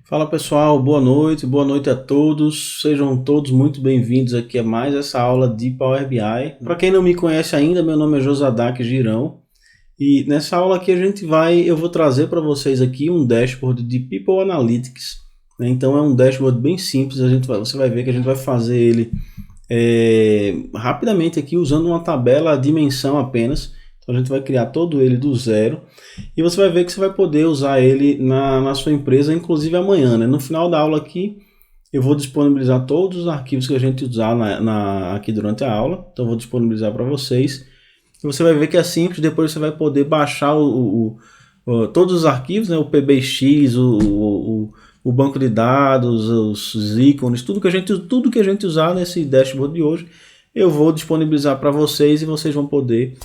Fala pessoal, boa noite a todos, sejam todos muito bem-vindos aqui a mais essa aula de Power BI. Para quem não me conhece ainda, meu nome é Josadak Girão e nessa aula aqui eu vou trazer para vocês aqui um dashboard de People Analytics, né? Então é um dashboard bem simples, você vai ver que a gente vai fazer ele rapidamente aqui usando uma tabela a dimensão apenas. Então a gente vai criar todo ele do zero e você vai ver que você vai poder usar ele na sua empresa, inclusive amanhã, né? No final da aula aqui eu vou disponibilizar todos os arquivos que a gente usar aqui durante a aula. Então eu vou disponibilizar para vocês. E você vai ver que é simples, depois você vai poder baixar todos os arquivos, né? O PBX, o banco de dados, os ícones, tudo que a gente usar nesse dashboard de hoje, eu vou disponibilizar para vocês e vocês vão poder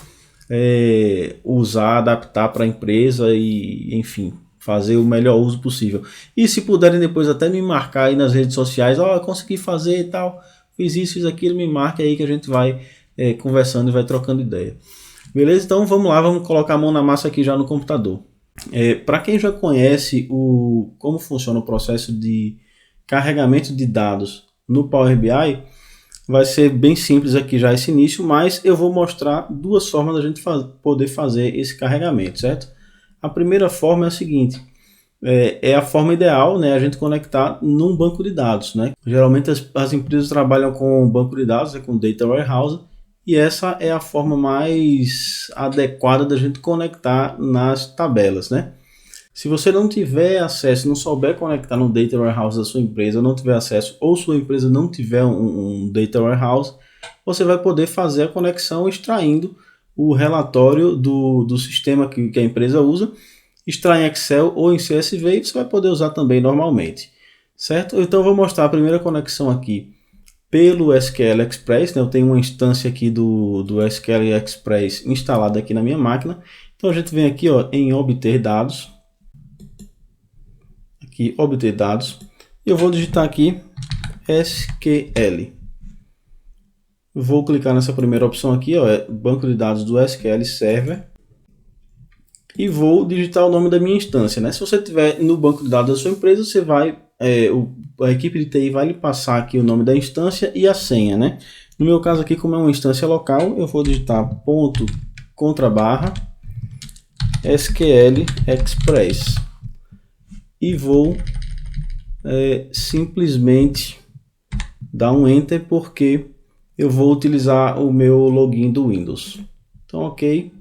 usar, adaptar para a empresa e, enfim, fazer o melhor uso possível. E se puderem depois até me marcar aí nas redes sociais, consegui fazer e tal, fiz isso, fiz aquilo, me marque aí que a gente vai conversando e vai trocando ideia. Beleza? Então vamos lá, vamos colocar a mão na massa aqui já no computador. Para quem já conhece como funciona o processo de carregamento de dados no Power BI, vai ser bem simples aqui já esse início, mas eu vou mostrar duas formas da gente poder fazer esse carregamento, certo? A primeira forma é a seguinte, é a forma ideal, né, a gente conectar num banco de dados, né? Geralmente as empresas trabalham com banco de dados, com Data Warehouse, e essa é a forma mais adequada da gente conectar nas tabelas, né? Se você não tiver acesso, não souber conectar no Data Warehouse da sua empresa, não tiver acesso, ou sua empresa não tiver um Data Warehouse, você vai poder fazer a conexão extraindo o relatório do sistema que a empresa usa, extrair em Excel ou em CSV, e você vai poder usar também normalmente, certo? Então eu vou mostrar a primeira conexão aqui pelo SQL Express, né? Eu tenho uma instância aqui do SQL Express instalada aqui na minha máquina. Então a gente vem aqui em obter dados, aqui obter dados, e eu vou digitar aqui SQL. Vou clicar nessa primeira opção aqui, banco de dados do SQL Server, e vou digitar o nome da minha instância, né? Se você tiver no banco de dados da sua empresa, você vai, a equipe de TI vai lhe passar aqui o nome da instância e a senha, né? No meu caso aqui, como é uma instância local, eu vou digitar /SQL Express e vou simplesmente dar um Enter porque eu vou utilizar o meu login do Windows. Então, ok.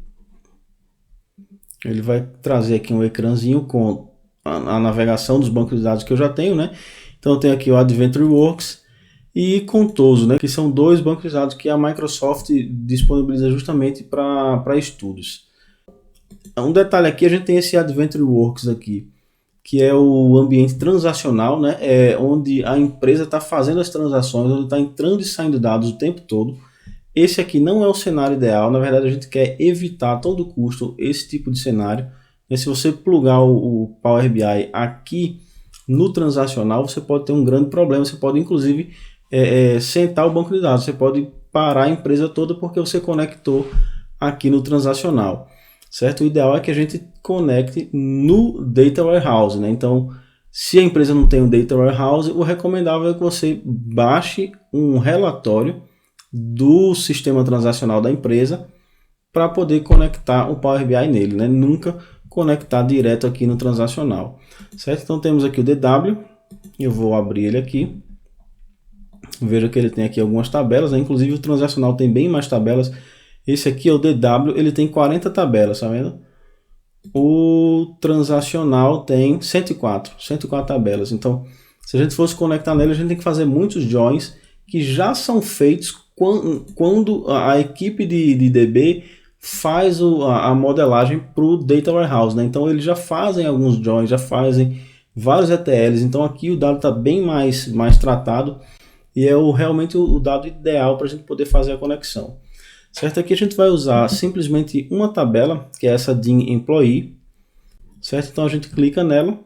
Ele vai trazer aqui um ecrãzinho com a navegação dos bancos de dados que eu já tenho, né? Então eu tenho aqui o AdventureWorks e Contoso, né? Que são dois bancos de dados que a Microsoft disponibiliza justamente para estudos. Um detalhe aqui, a gente tem esse AdventureWorks aqui, que é o ambiente transacional, né? Onde a empresa está fazendo as transações, onde está entrando e saindo dados o tempo todo. Esse aqui não é o cenário ideal, na verdade a gente quer evitar a todo custo esse tipo de cenário. E se você plugar o Power BI aqui no transacional, você pode ter um grande problema, você pode inclusive sentar o banco de dados, você pode parar a empresa toda porque você conectou aqui no transacional, certo? O ideal é que a gente conecte no Data Warehouse, né? Então, se a empresa não tem um Data Warehouse, o recomendável é que você baixe um relatório do sistema transacional da empresa para poder conectar o Power BI nele, né? Nunca conectar direto aqui no transacional, certo? Então temos aqui o DW, eu vou abrir ele aqui, veja que ele tem aqui algumas tabelas, né? Inclusive o transacional tem bem mais tabelas. Esse aqui é o DW, ele tem 40 tabelas, tá vendo? O transacional tem 104 tabelas. Então, se a gente fosse conectar nele, a gente tem que fazer muitos joins que já são feitos quando a equipe de DB faz a modelagem para o Data Warehouse, né? Então eles já fazem alguns joins, já fazem vários ETLs, então aqui o dado está bem mais tratado e é realmente o dado ideal para a gente poder fazer a conexão, certo? Aqui a gente vai usar simplesmente uma tabela, que é essa DIN Employee, certo? Então a gente clica nela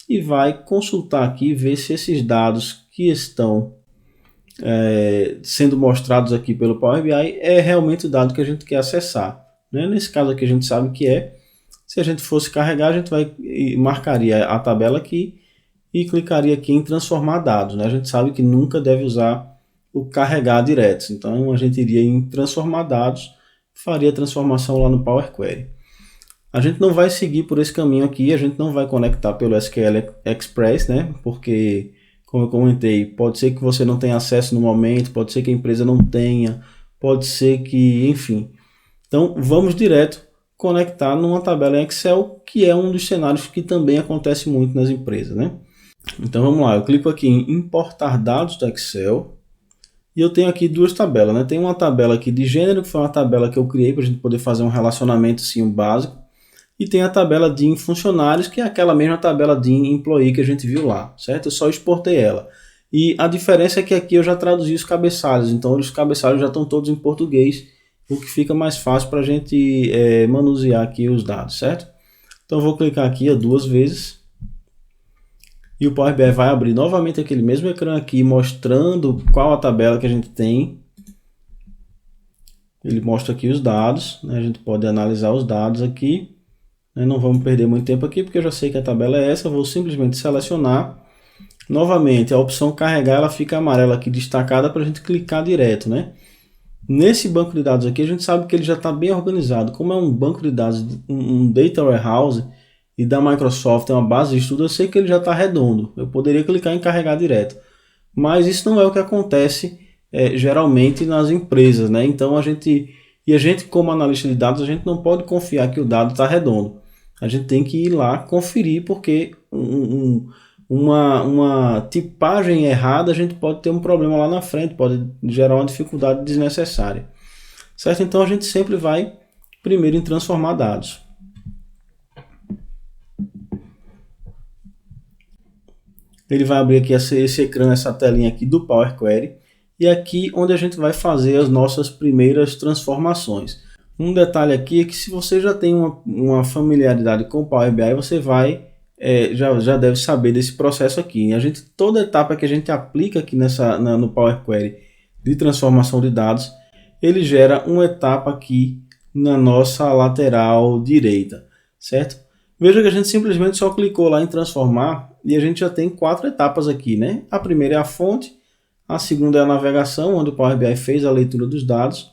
e vai consultar aqui e ver se esses dados que estão sendo mostrados aqui pelo Power BI é realmente o dado que a gente quer acessar, né? Nesse caso aqui a gente sabe que se a gente fosse carregar, a gente marcaria a tabela aqui e clicaria aqui em transformar dados, né? A gente sabe que nunca deve usar o carregar direto, então a gente iria em transformar dados, faria a transformação lá no Power Query. A gente não vai seguir por esse caminho aqui, a gente não vai conectar pelo SQL Express, né? Porque, como eu comentei, pode ser que você não tenha acesso no momento, pode ser que a empresa não tenha, pode ser que, enfim. Então, vamos direto conectar numa tabela em Excel, que é um dos cenários que também acontece muito nas empresas, né? Então, vamos lá, eu clico aqui em importar dados do Excel, e eu tenho aqui duas tabelas, né? Tem uma tabela aqui de gênero, que foi uma tabela que eu criei para a gente poder fazer um relacionamento assim, básico. E tem a tabela DIN funcionários, que é aquela mesma tabela DIN employee que a gente viu lá, certo? Eu só exportei ela. E a diferença é que aqui eu já traduzi os cabeçalhos, então os cabeçalhos já estão todos em português, o que fica mais fácil para a gente manusear aqui os dados, certo? Então eu vou clicar aqui duas vezes. E o Power BI vai abrir novamente aquele mesmo ecrã aqui, mostrando qual a tabela que a gente tem. Ele mostra aqui os dados, né? A gente pode analisar os dados aqui. Não vamos perder muito tempo aqui, porque eu já sei que a tabela é essa. Eu vou simplesmente selecionar. Novamente, a opção carregar ela fica amarela aqui destacada para a gente clicar direto, né? Nesse banco de dados aqui, a gente sabe que ele já está bem organizado. Como é um banco de dados, um Data Warehouse, e da Microsoft é uma base de estudo, eu sei que ele já está redondo. Eu poderia clicar em carregar direto. Mas isso não é o que acontece geralmente nas empresas, né? Então a gente como analista de dados, a gente não pode confiar que o dado está redondo. A gente tem que ir lá conferir, porque uma tipagem errada, a gente pode ter um problema lá na frente, pode gerar uma dificuldade desnecessária. Certo? Então a gente sempre vai primeiro em transformar dados. Ele vai abrir aqui esse ecrã, essa telinha aqui do Power Query. E aqui onde a gente vai fazer as nossas primeiras transformações. Um detalhe aqui é que se você já tem uma familiaridade com o Power BI, você já deve saber desse processo aqui. Toda etapa que a gente aplica aqui no Power Query de transformação de dados, ele gera uma etapa aqui na nossa lateral direita, certo? Veja que a gente simplesmente só clicou lá em transformar e a gente já tem 4 etapas aqui, né? A primeira é a fonte, a segunda é a navegação, onde o Power BI fez a leitura dos dados.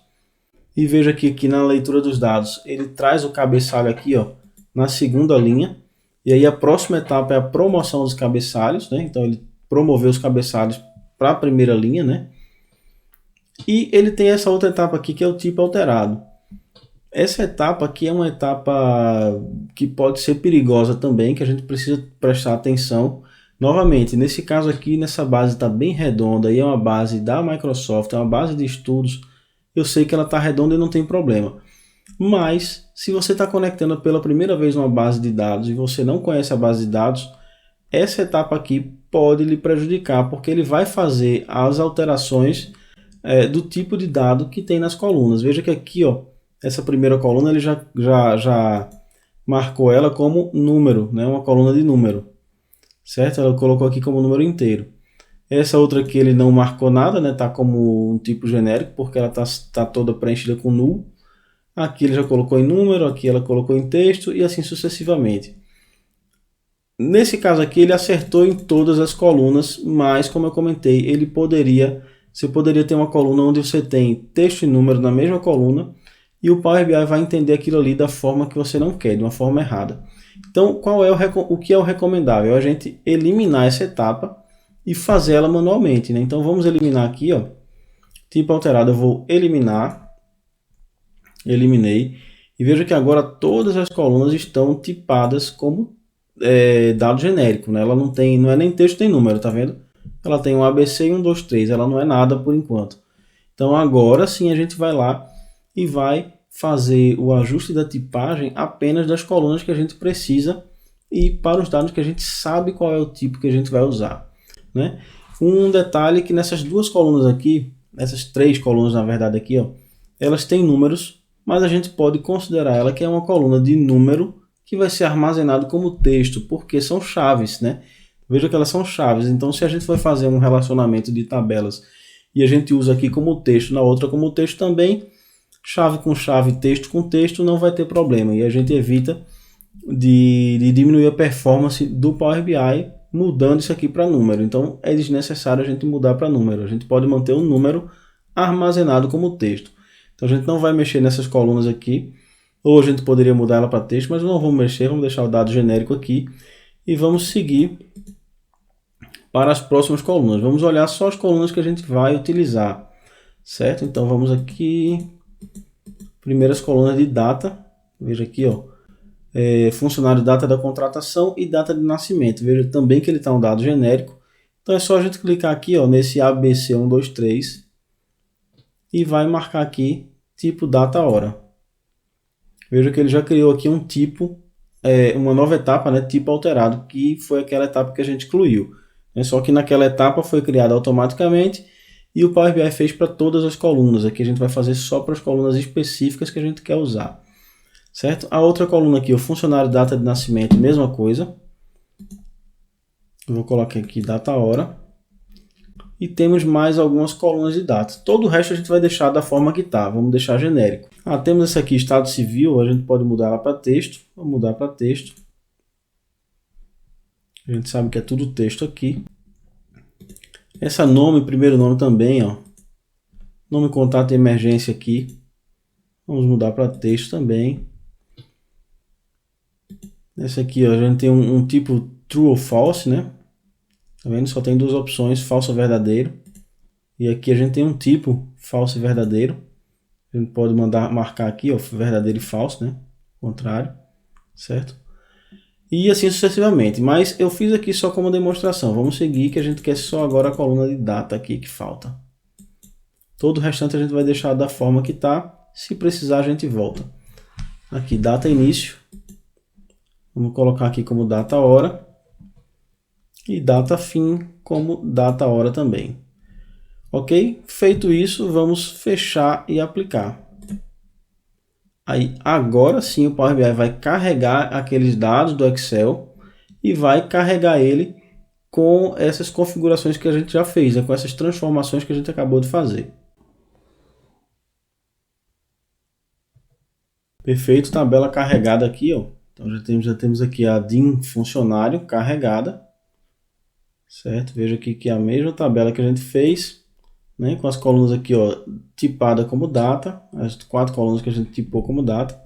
E veja que aqui na leitura dos dados, ele traz o cabeçalho aqui, ó, na segunda linha. E aí a próxima etapa é a promoção dos cabeçalhos, né? Então ele promoveu os cabeçalhos para a primeira linha, né? E ele tem essa outra etapa aqui, que é o tipo alterado. Essa etapa aqui é uma etapa que pode ser perigosa também, que a gente precisa prestar atenção. Novamente, nesse caso aqui, nessa base está bem redonda, e é uma base da Microsoft, é uma base de estudos. Eu sei que ela está redonda e não tem problema. Mas, se você está conectando pela primeira vez uma base de dados e você não conhece a base de dados, essa etapa aqui pode lhe prejudicar, porque ele vai fazer as alterações do tipo de dado que tem nas colunas. Veja que aqui, ó, essa primeira coluna ele já marcou ela como número, né? Uma coluna de número. Certo? Ela colocou aqui como número inteiro. Essa outra aqui ele não marcou nada, né? Tá como um tipo genérico, porque ela tá toda preenchida com null. Aqui ele já colocou em número, aqui ela colocou em texto e assim sucessivamente. Nesse caso aqui ele acertou em todas as colunas, mas como eu comentei, você poderia ter uma coluna onde você tem texto e número na mesma coluna e o Power BI vai entender aquilo ali da forma que você não quer, de uma forma errada. Então, o que é o recomendável? É a gente eliminar essa etapa e fazer ela manualmente, né? Então, vamos eliminar aqui, ó, tipo alterado, eu vou eliminar, eliminei, e veja que agora todas as colunas estão tipadas como dado genérico, né? Ela não é nem texto nem número, tá vendo? Ela tem um ABC e um 2, 3, ela não é nada por enquanto. Então, agora sim a gente vai lá e vai fazer o ajuste da tipagem apenas das colunas que a gente precisa e para os dados que a gente sabe qual é o tipo que a gente vai usar, né? Um detalhe é que nessas duas colunas aqui, essas 3 colunas na verdade aqui, ó, elas têm números, mas a gente pode considerar ela que é uma coluna de número que vai ser armazenado como texto, porque são chaves, né? Veja que elas são chaves, então se a gente for fazer um relacionamento de tabelas e a gente usa aqui como texto, na outra como texto também, chave com chave, texto com texto, não vai ter problema. E a gente evita de diminuir a performance do Power BI mudando isso aqui para número. Então é desnecessário a gente mudar para número. A gente pode manter um número armazenado como texto. Então a gente não vai mexer nessas colunas aqui. Ou a gente poderia mudar ela para texto, mas não vamos mexer. Vamos deixar o dado genérico aqui. E vamos seguir para as próximas colunas. Vamos olhar só as colunas que a gente vai utilizar. Certo? Então vamos aqui. Primeiras colunas de data. Veja aqui, ó. Funcionário, data da contratação e data de nascimento. Veja também que ele está um dado genérico. Então é só a gente clicar aqui, ó, nesse ABC123 e vai marcar aqui tipo data hora. Veja que ele já criou aqui um tipo, uma nova etapa, né, tipo alterado, que foi aquela etapa que a gente excluiu. Só que naquela etapa foi criada automaticamente e o Power BI fez para todas as colunas. Aqui a gente vai fazer só para as colunas específicas que a gente quer usar. Certo? A outra coluna aqui, o funcionário, data de nascimento, mesma coisa. Eu vou colocar aqui data hora. E temos mais algumas colunas de data. Todo o resto a gente vai deixar da forma que está. Vamos deixar genérico. Temos essa aqui, estado civil. A gente pode mudar ela para texto. Vou mudar para texto. A gente sabe que é tudo texto aqui. Essa nome, primeiro nome também, ó. Nome, contato e emergência aqui. Vamos mudar para texto também. Essa aqui, ó, a gente tem um tipo true ou false, né? Tá vendo? Só tem duas opções, falso ou verdadeiro. E aqui a gente tem um tipo falso e verdadeiro. A gente pode marcar aqui, ó, verdadeiro e falso, né? Contrário, certo? E assim sucessivamente. Mas eu fiz aqui só como demonstração. Vamos seguir que a gente quer só agora a coluna de data aqui que falta. Todo o restante a gente vai deixar da forma que está. Se precisar a gente volta. Aqui, data início. Vamos colocar aqui como data hora. E data fim como data hora também. Ok? Feito isso, vamos fechar e aplicar. Aí, agora sim o Power BI vai carregar aqueles dados do Excel e vai carregar ele com essas configurações que a gente já fez, né? Com essas transformações que a gente acabou de fazer. Perfeito, tabela carregada aqui, ó. Então já temos aqui a DIN funcionário carregada, certo? Veja aqui que é a mesma tabela que a gente fez, né? Com as colunas aqui, ó, tipada como data, as 4 colunas que a gente tipou como data.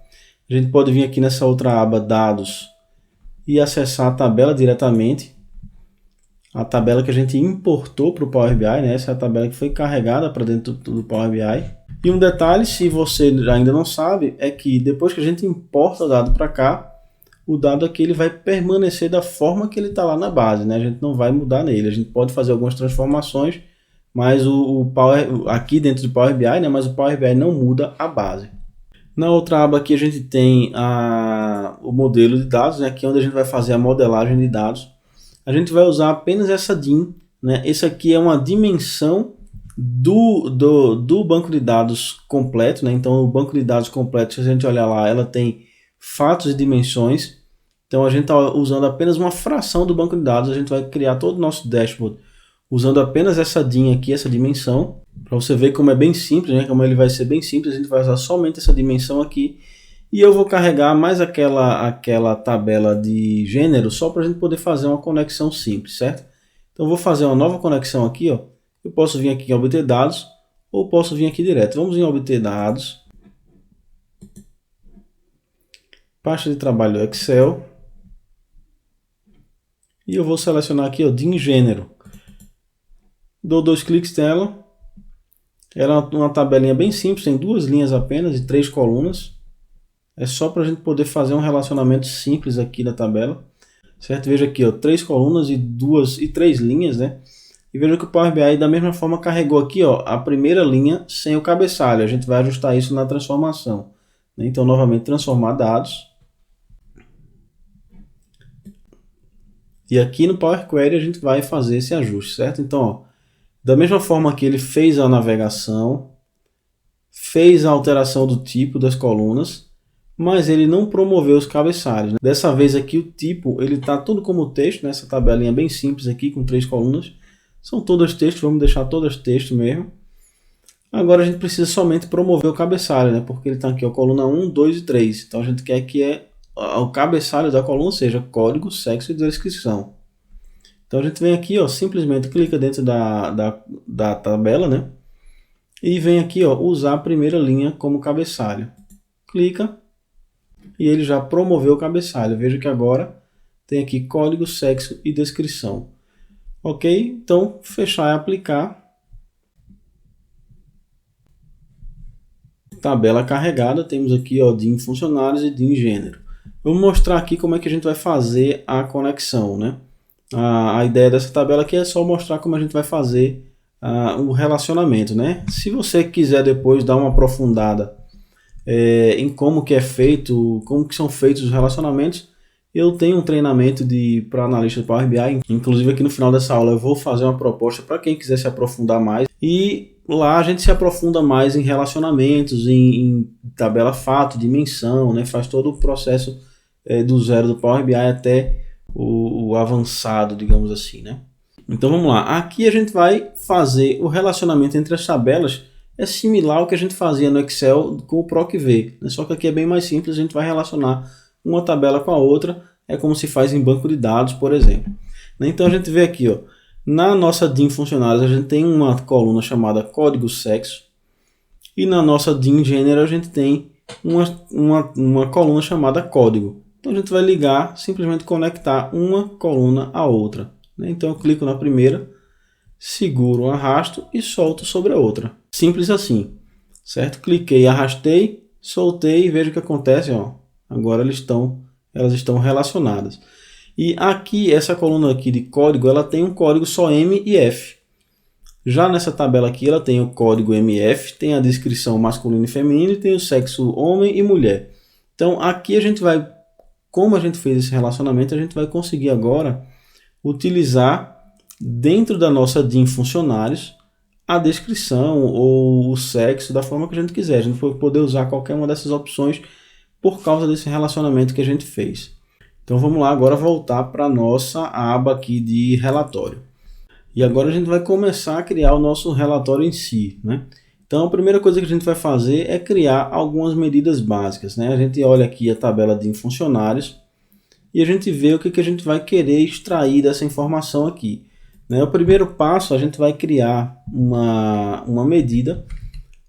A gente pode vir aqui nessa outra aba dados e acessar a tabela diretamente, a tabela que a gente importou para o Power BI, né? Essa é a tabela que foi carregada para dentro do Power BI. E um detalhe, se você ainda não sabe, é que depois que a gente importa o dado para cá, o dado aqui ele vai permanecer da forma que ele está lá na base, né? A gente não vai mudar nele. A gente pode fazer algumas transformações, mas aqui dentro do Power BI, né? Mas o Power BI não muda a base. Na outra aba aqui a gente tem o modelo de dados, né? Aqui é onde a gente vai fazer a modelagem de dados. A gente vai usar apenas essa DIN, né? Esse aqui é uma dimensão do banco de dados completo, né? Então o banco de dados completo, se a gente olhar lá, ela tem fatos e dimensões. Então a gente está usando apenas uma fração do banco de dados. A gente vai criar todo o nosso dashboard usando apenas essa DIN aqui, essa dimensão, para você ver como é bem simples, né? Como ele vai ser bem simples. A gente vai usar somente essa dimensão aqui e eu vou carregar mais aquela tabela de gênero só para a gente poder fazer uma conexão simples, certo? Então eu vou fazer uma nova conexão aqui, ó. Eu posso vir aqui em obter dados ou posso vir aqui direto. Vamos em obter dados, pasta de trabalho do Excel, e eu vou selecionar aqui, ó, DIN gênero. Dou 2 cliques nela. Ela é uma tabelinha bem simples, tem 2 linhas apenas e 3 colunas. É só para a gente poder fazer um relacionamento simples aqui da tabela, certo? Veja aqui, ó, 3 colunas e 3 linhas, né? E veja que o Power BI da mesma forma carregou aqui, ó, a primeira linha sem o cabeçalho. A gente vai ajustar isso na transformação, né? Então, novamente, transformar dados. E aqui no Power Query a gente vai fazer esse ajuste, certo? Então, ó, da mesma forma que ele fez a navegação, fez a alteração do tipo das colunas, mas ele não promoveu os cabeçalhos, né? Dessa vez aqui o tipo, ele está tudo como texto, nessa tabelinha bem simples aqui com 3 colunas. São todas texto, vamos deixar todas texto mesmo. Agora a gente precisa somente promover o cabeçalho, né? Porque ele está aqui, ó, coluna 1, 2 e 3. Então a gente quer que o cabeçalho da coluna seja código, sexo e descrição. Então a gente vem aqui, ó, simplesmente clica dentro da tabela, né? E vem aqui, ó, usar a primeira linha como cabeçalho. Clica e ele já promoveu o cabeçalho. Veja que agora tem aqui código, sexo e descrição. Ok? Então, fechar e aplicar. Tabela carregada, temos aqui, ó, DIN funcionários e DIN gênero. Vamos mostrar aqui como é que a gente vai fazer a conexão, né? A ideia dessa tabela aqui é só mostrar como a gente vai fazer o relacionamento, né? Se você quiser depois dar uma aprofundada em como que é feito, como que são feitos os relacionamentos, eu tenho um treinamento para analista do Power BI, inclusive aqui no final dessa aula eu vou fazer uma proposta para quem quiser se aprofundar mais, e lá a gente se aprofunda mais em relacionamentos, em tabela fato, dimensão, né? Faz todo o processo do zero do Power BI até o avançado, digamos assim, né? Então vamos lá, aqui a gente vai fazer o relacionamento entre as tabelas, é similar ao que a gente fazia no Excel com o PROC-V, né? Só que aqui é bem mais simples, a gente vai relacionar uma tabela com a outra, é como se faz em banco de dados, por exemplo. Então a gente vê aqui, ó, na nossa DIN funcionários a gente tem uma coluna chamada código sexo, e na nossa DIN gênero a gente tem uma coluna chamada código. Então a gente vai ligar, simplesmente conectar uma coluna à outra. Então eu clico na primeira, seguro, arrasto e solto sobre a outra. Simples assim, certo? Cliquei, arrastei, soltei e veja o que acontece, ó. Agora elas estão relacionadas. E aqui, essa coluna aqui de código, ela tem um código só M e F. Já nessa tabela aqui, ela tem o código MF, tem a descrição masculino e feminino, e tem o sexo homem e mulher. Então aqui a gente vai, como a gente fez esse relacionamento, a gente vai conseguir agora utilizar dentro da nossa DIN funcionários a descrição ou o sexo da forma que a gente quiser. A gente vai poder usar qualquer uma dessas opções por causa desse relacionamento que a gente fez. Então vamos lá agora voltar para a nossa aba aqui de relatório. E agora a gente vai começar a criar o nosso relatório em si, né? Então a primeira coisa que a gente vai fazer é criar algumas medidas básicas, né? A gente olha aqui a tabela de funcionários e a gente vê o que a gente vai querer extrair dessa informação aqui, né? O primeiro passo, a gente vai criar uma medida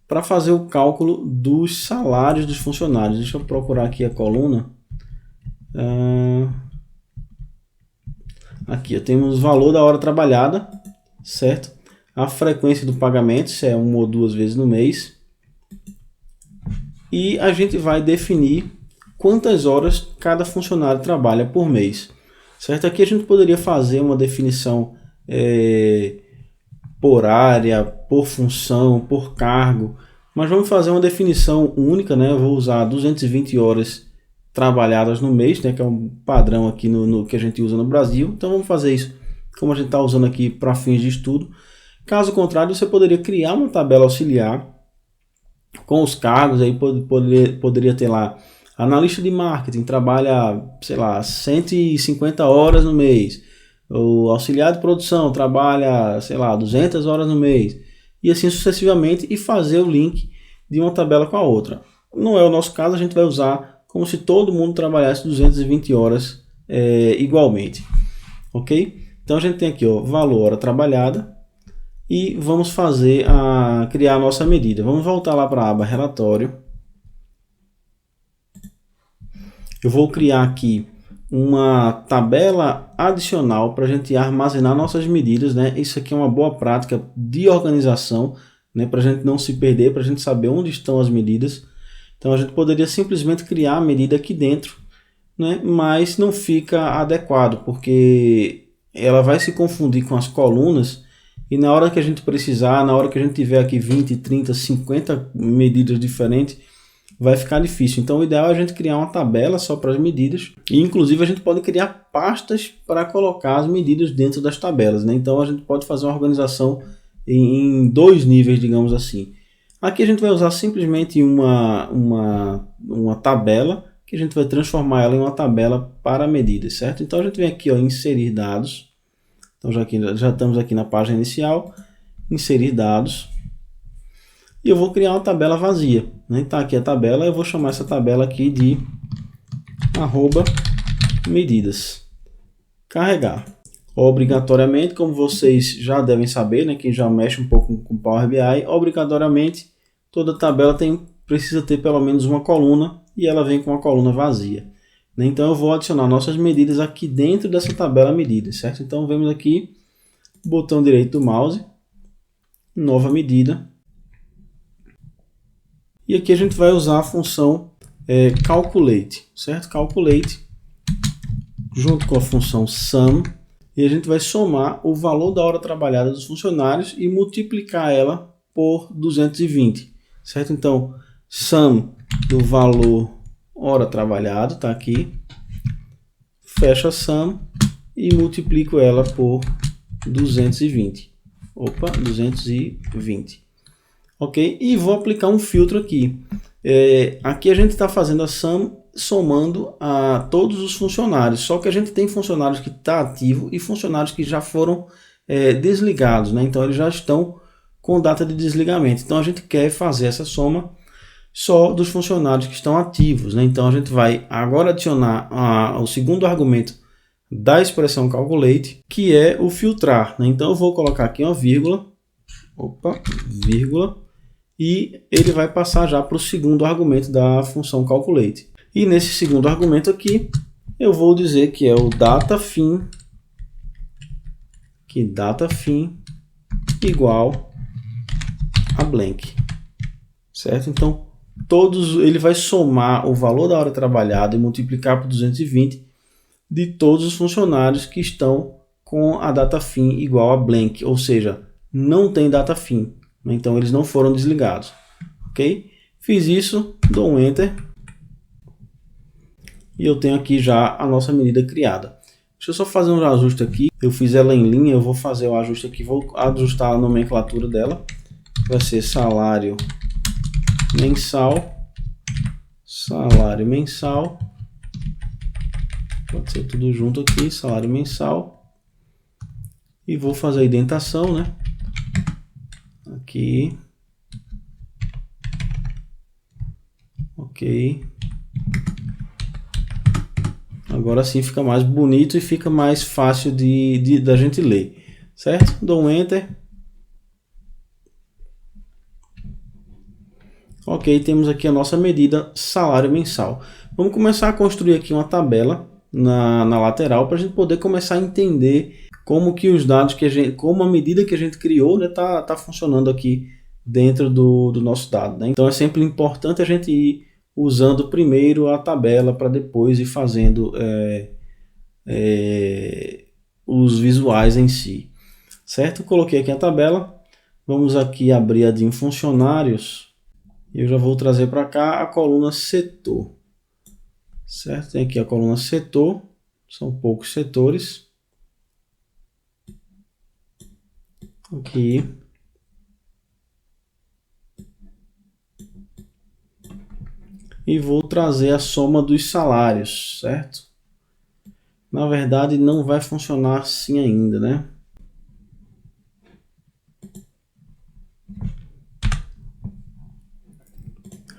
para fazer o cálculo dos salários dos funcionários. Deixa eu procurar aqui a coluna. Aqui temos o valor da hora trabalhada, certo? A frequência do pagamento, se é 1 ou 2 vezes no mês. E a gente vai definir quantas horas cada funcionário trabalha por mês, certo? Aqui a gente poderia fazer uma definição por área, por função, por cargo, mas vamos fazer uma definição única, né? Eu vou usar 220 horas trabalhadas no mês, né? Que é um padrão aqui no que a gente usa no Brasil. Então vamos fazer isso como a gente está usando aqui para fins de estudo. Caso contrário, você poderia criar uma tabela auxiliar com os cargos, aí poderia ter lá analista de marketing, trabalha, sei lá, 150 horas no mês. O auxiliar de produção trabalha, sei lá, 200 horas no mês. E assim sucessivamente, e fazer o link de uma tabela com a outra. Não é o nosso caso, a gente vai usar como se todo mundo trabalhasse 220 horas igualmente. Ok? Então a gente tem aqui, ó, valor hora trabalhada. E vamos criar a nossa medida. Vamos voltar lá para a aba relatório. Eu vou criar aqui uma tabela adicional para a gente armazenar nossas medidas, né? Isso aqui é uma boa prática de organização, né? Para a gente não se perder, para a gente saber onde estão as medidas. Então a gente poderia simplesmente criar a medida aqui dentro, né? Mas não fica adequado, porque ela vai se confundir com as colunas e na hora que a gente precisar, na hora que a gente tiver aqui 20, 30, 50 medidas diferentes, vai ficar difícil. Então o ideal é a gente criar uma tabela só para as medidas. E inclusive a gente pode criar pastas para colocar as medidas dentro das tabelas, né? Então a gente pode fazer uma organização em 2 níveis, digamos assim. Aqui a gente vai usar simplesmente uma tabela, que a gente vai transformar ela em uma tabela para medidas, certo? Então a gente vem aqui, ó, inserir dados. Então já estamos aqui na página inicial, inserir dados. E eu vou criar uma tabela vazia, né? Então aqui a tabela, eu vou chamar essa tabela aqui de @medidas. Carregar. Obrigatoriamente, como vocês já devem saber, né, quem já mexe um pouco com Power BI, obrigatoriamente toda tabela precisa ter pelo menos uma coluna e ela vem com uma coluna vazia. Então eu vou adicionar nossas medidas aqui dentro dessa tabela medidas, certo? Então vemos aqui, botão direito do mouse, nova medida. E aqui a gente vai usar a função calculate, certo? Calculate junto com a função sum. E a gente vai somar o valor da hora trabalhada dos funcionários e multiplicar ela por 220, certo? Então, sum do valor hora trabalhado, está aqui, fecha sum e multiplico ela por 220. Opa, 220. Ok? E vou aplicar um filtro aqui. Aqui a gente está fazendo a sum somando a todos os funcionários, só que a gente tem funcionários que estão ativos e funcionários que já foram desligados, né? Então eles já estão com data de desligamento. Então a gente quer fazer essa soma só dos funcionários que estão ativos, né? Então a gente vai agora adicionar o segundo argumento da expressão calculate, que é o filtrar, né? Então eu vou colocar aqui uma vírgula, e ele vai passar já para o segundo argumento da função calculate. E nesse segundo argumento aqui, eu vou dizer que é o DataFin, igual a blank, certo? Então, ele vai somar o valor da hora trabalhada e multiplicar por 220 de todos os funcionários que estão com a DataFin igual a blank, ou seja, não tem DataFin, né? Então eles não foram desligados, ok? Fiz isso, dou um Enter. E eu tenho aqui já a nossa medida criada. Deixa eu só fazer um ajuste aqui. Eu fiz ela em linha, eu vou fazer o ajuste aqui, vou ajustar a nomenclatura dela. Vai ser salário mensal. Pode ser tudo junto aqui, salário mensal. E vou fazer a indentação, né? Aqui. Ok. Agora sim fica mais bonito e fica mais fácil da gente ler, certo? Dou um Enter. Ok, temos aqui a nossa medida salário mensal. Vamos começar a construir aqui uma tabela na lateral para a gente poder começar a entender como que os dados como a medida que a gente criou, né, tá funcionando aqui dentro do nosso dado, né? Então é sempre importante a gente ir usando primeiro a tabela para depois ir fazendo os visuais em si, certo? Coloquei aqui a tabela, vamos aqui abrir a de funcionários e eu já vou trazer para cá a coluna setor, certo? Tem aqui a coluna setor, são poucos setores, aqui. E vou trazer a soma dos salários, certo? Na verdade, não vai funcionar assim ainda, né?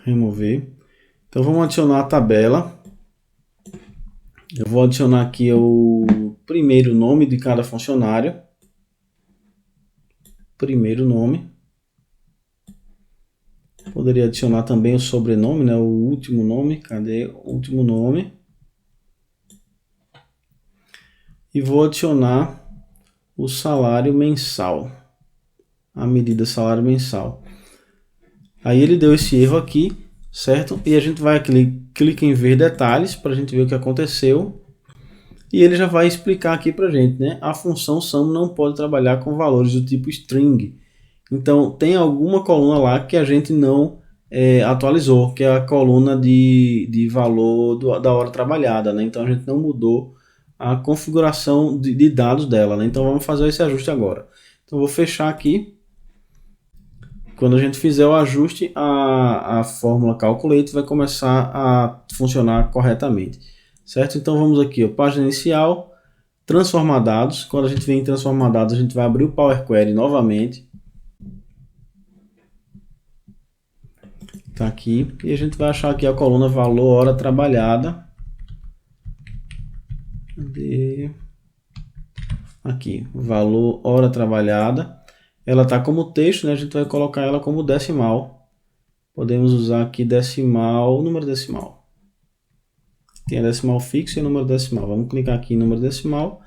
Remover. Então, vamos adicionar a tabela. Eu vou adicionar aqui o primeiro nome de cada funcionário. Primeiro nome. Poderia adicionar também o sobrenome, né? O último nome. Cadê o último nome? E vou adicionar o salário mensal. A medida salário mensal. Aí ele deu esse erro aqui, certo? E a gente vai aqui, clica em ver detalhes para a gente ver o que aconteceu. E ele já vai explicar aqui para a gente, né? A função sum não pode trabalhar com valores do tipo string. Então, tem alguma coluna lá que a gente não atualizou, que é a coluna de valor da hora trabalhada, né? Então, a gente não mudou a configuração de dados dela, né? Então, vamos fazer esse ajuste agora. Então, vou fechar aqui. Quando a gente fizer o ajuste, a fórmula calculate vai começar a funcionar corretamente, certo? Então, vamos aqui, ó, página inicial, transformar dados. Quando a gente vem em transformar dados, a gente vai abrir o Power Query novamente. Tá aqui, e a gente vai achar aqui a coluna valor hora trabalhada. Aqui, valor hora trabalhada. Ela está como texto, né? A gente vai colocar ela como decimal. Podemos usar aqui decimal, número decimal. Tem a decimal fixo e o número decimal. Vamos clicar aqui em número decimal.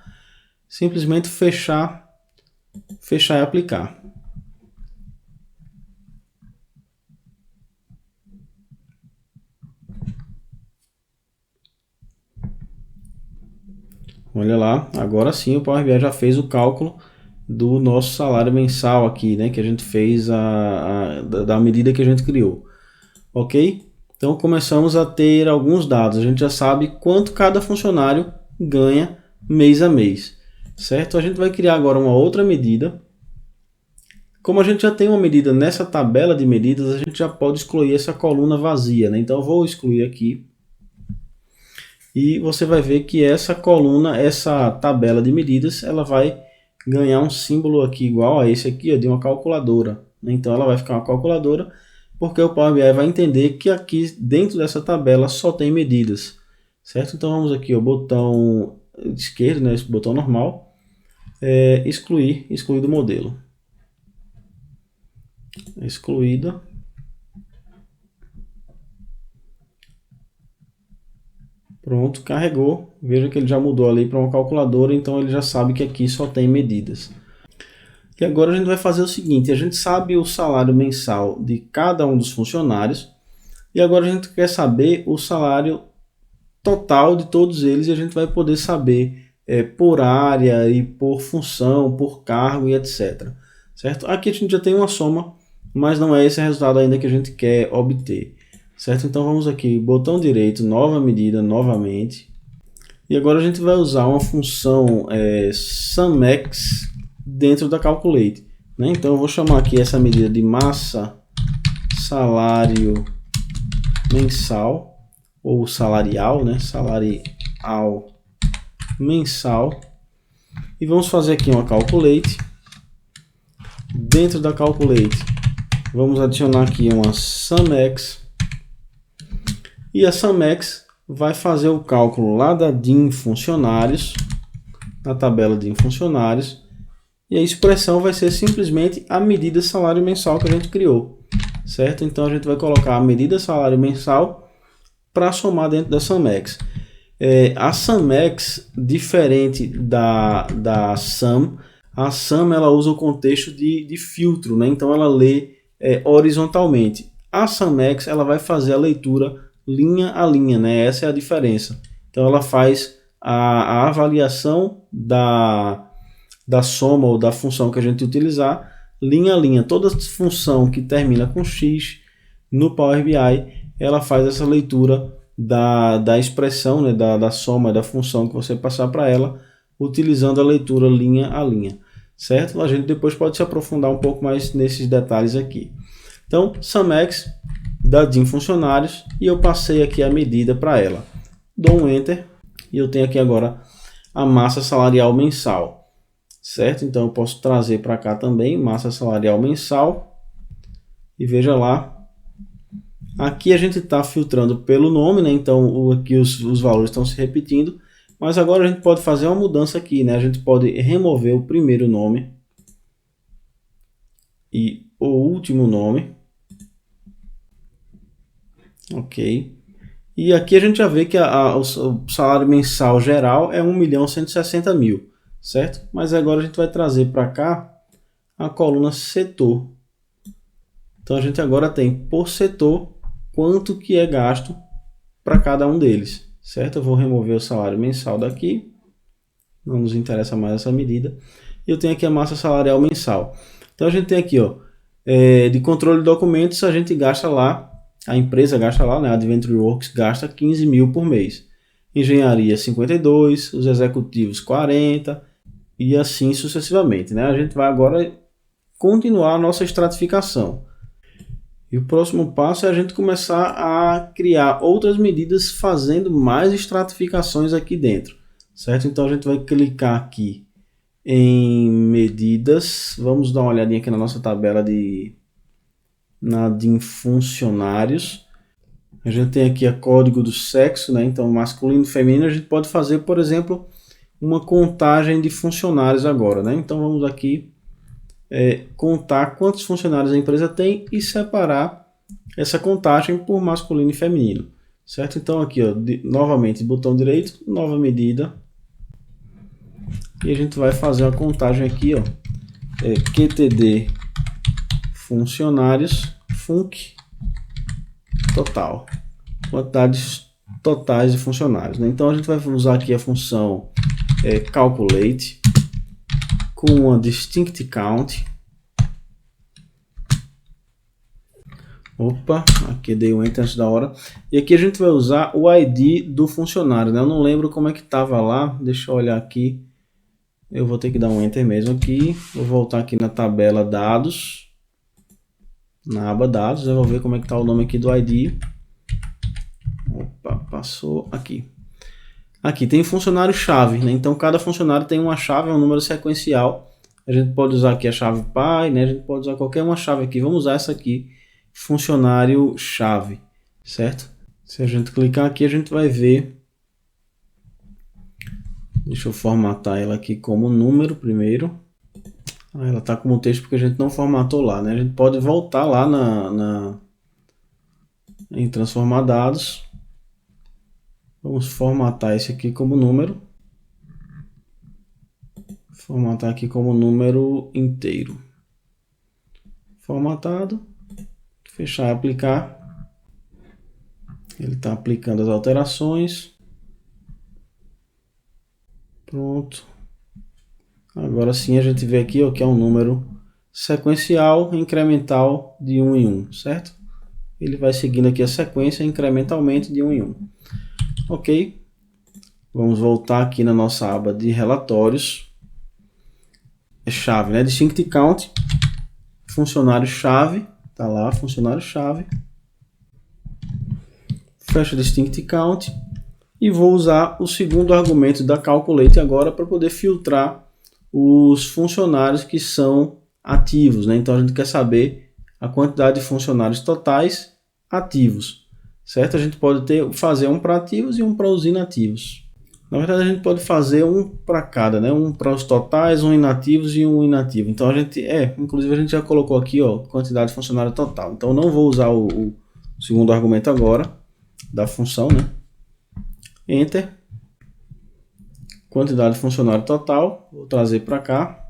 Simplesmente fechar e aplicar. Olha lá, agora sim o Power BI já fez o cálculo do nosso salário mensal aqui, né? Que a gente fez da medida que a gente criou. Ok? Então começamos a ter alguns dados. A gente já sabe quanto cada funcionário ganha mês a mês. Certo? A gente vai criar agora uma outra medida. Como a gente já tem uma medida nessa tabela de medidas, a gente já pode excluir essa coluna vazia, né? Então eu vou excluir aqui. E você vai ver que essa coluna, essa tabela de medidas, ela vai ganhar um símbolo aqui igual a esse aqui, ó, de uma calculadora. Então ela vai ficar uma calculadora, porque o Power BI vai entender que aqui dentro dessa tabela só tem medidas. Certo? Então vamos aqui, o botão esquerdo, né, esse botão normal, excluir do modelo. Excluída. Pronto, carregou. Veja que ele já mudou ali para uma calculadora, então ele já sabe que aqui só tem medidas. E agora a gente vai fazer o seguinte, a gente sabe o salário mensal de cada um dos funcionários, e agora a gente quer saber o salário total de todos eles, e a gente vai poder saber por área e por função, por cargo e etc. Certo? Aqui a gente já tem uma soma, mas não é esse resultado ainda que a gente quer obter. Certo? Então vamos aqui, botão direito, nova medida, novamente. E agora a gente vai usar uma função SumX dentro da Calculate. Né? Então eu vou chamar aqui essa medida de massa salário mensal, ou salarial, né? Salarial mensal. E vamos fazer aqui uma Calculate. Dentro da Calculate, vamos adicionar aqui uma SumX. E a SumX vai fazer o cálculo lá da DIN funcionários, na tabela DIN funcionários, e a expressão vai ser simplesmente a medida salário mensal que a gente criou, certo? Então a gente vai colocar a medida salário mensal para somar dentro da SumX. A SumX, diferente da Sum, a Sum ela usa o contexto de filtro, né? Então ela lê horizontalmente. A SumX ela vai fazer a leitura linha a linha, né? Essa é a diferença. Então ela faz a avaliação da soma ou da função que a gente utilizar linha a linha. Toda função que termina com X no Power BI, ela faz essa leitura da expressão, né? da soma da função que você passar para ela, utilizando a leitura linha a linha. Certo? A gente depois pode se aprofundar um pouco mais nesses detalhes aqui. Então, SumX da DIN funcionários, e eu passei aqui a medida para ela. Dou um Enter e eu tenho aqui agora a massa salarial mensal. Certo? Então eu posso trazer para cá também massa salarial mensal. E veja lá. Aqui a gente está filtrando pelo nome, né? Então aqui os valores estão se repetindo. Mas agora a gente pode fazer uma mudança aqui, né? A gente pode remover o primeiro nome e o último nome. Ok. E aqui a gente já vê que o salário mensal geral é 1.160.000, certo? Mas agora a gente vai trazer para cá a coluna setor. Então a gente agora tem por setor quanto que é gasto para cada um deles, certo? Eu vou remover o salário mensal daqui, não nos interessa mais essa medida. E eu tenho aqui a massa salarial mensal. Então a gente tem aqui, ó, de controle de documentos, a gente gasta lá, a empresa gasta lá, né, a Adventure Works gasta 15.000 por mês. Engenharia 52, os executivos 40 e assim sucessivamente, né? A gente vai agora continuar a nossa estratificação. E o próximo passo é a gente começar a criar outras medidas fazendo mais estratificações aqui dentro, certo? Então a gente vai clicar aqui em medidas, vamos dar uma olhadinha aqui na nossa tabela de funcionários. A gente tem aqui a código do sexo, né? Então masculino e feminino a gente pode fazer, por exemplo, uma contagem de funcionários agora, né? Então vamos aqui contar quantos funcionários a empresa tem e separar essa contagem por masculino e feminino, certo? Então aqui, ó, novamente, botão direito, nova medida, e a gente vai fazer uma contagem aqui, ó, QTD funcionários, func total, quantidades totais de funcionários, né? Então a gente vai usar aqui a função calculate com uma distinct count. Opa, aqui dei um enter antes da hora. E aqui a gente vai usar o ID do funcionário, né? Eu não lembro como é que estava lá, deixa eu olhar aqui. Eu vou ter que dar um enter mesmo aqui. Vou voltar aqui na tabela dados, na aba dados, eu vou ver como é que está o nome aqui do ID. Opa, passou aqui. Aqui tem funcionário-chave, né? Então cada funcionário tem uma chave, um número sequencial. A gente pode usar aqui a chave pai, né? A gente pode usar qualquer uma chave aqui. Vamos usar essa aqui, funcionário-chave, certo? Se a gente clicar aqui, a gente vai ver. Deixa eu formatar ela aqui como número primeiro. Ela está como texto porque a gente não formatou lá, né? A gente pode voltar lá em transformar dados. Vamos formatar esse aqui como número. Formatar aqui como número inteiro. Formatado. Fechar e aplicar. Ele está aplicando as alterações. Pronto. Agora sim a gente vê aqui, ó, que é um número sequencial incremental de 1 em 1, certo? Ele vai seguindo aqui a sequência incrementalmente de 1 em 1. Ok. Vamos voltar aqui na nossa aba de relatórios. É chave, né? Distinct count. Funcionário-chave. Tá lá, funcionário-chave. Fecha distinct count. E vou usar o segundo argumento da calculate agora para poder filtrar os funcionários que são ativos, né? Então a gente quer saber a quantidade de funcionários totais ativos, certo? A gente pode fazer um para ativos e um para os inativos. Na verdade a gente pode fazer um para cada, né? Um para os totais, um inativos e um inativo. Então a gente, inclusive a gente já colocou aqui, ó, quantidade de funcionário total. Então eu não vou usar o segundo argumento agora da função, né? Enter. Quantidade de funcionário total, vou trazer para cá.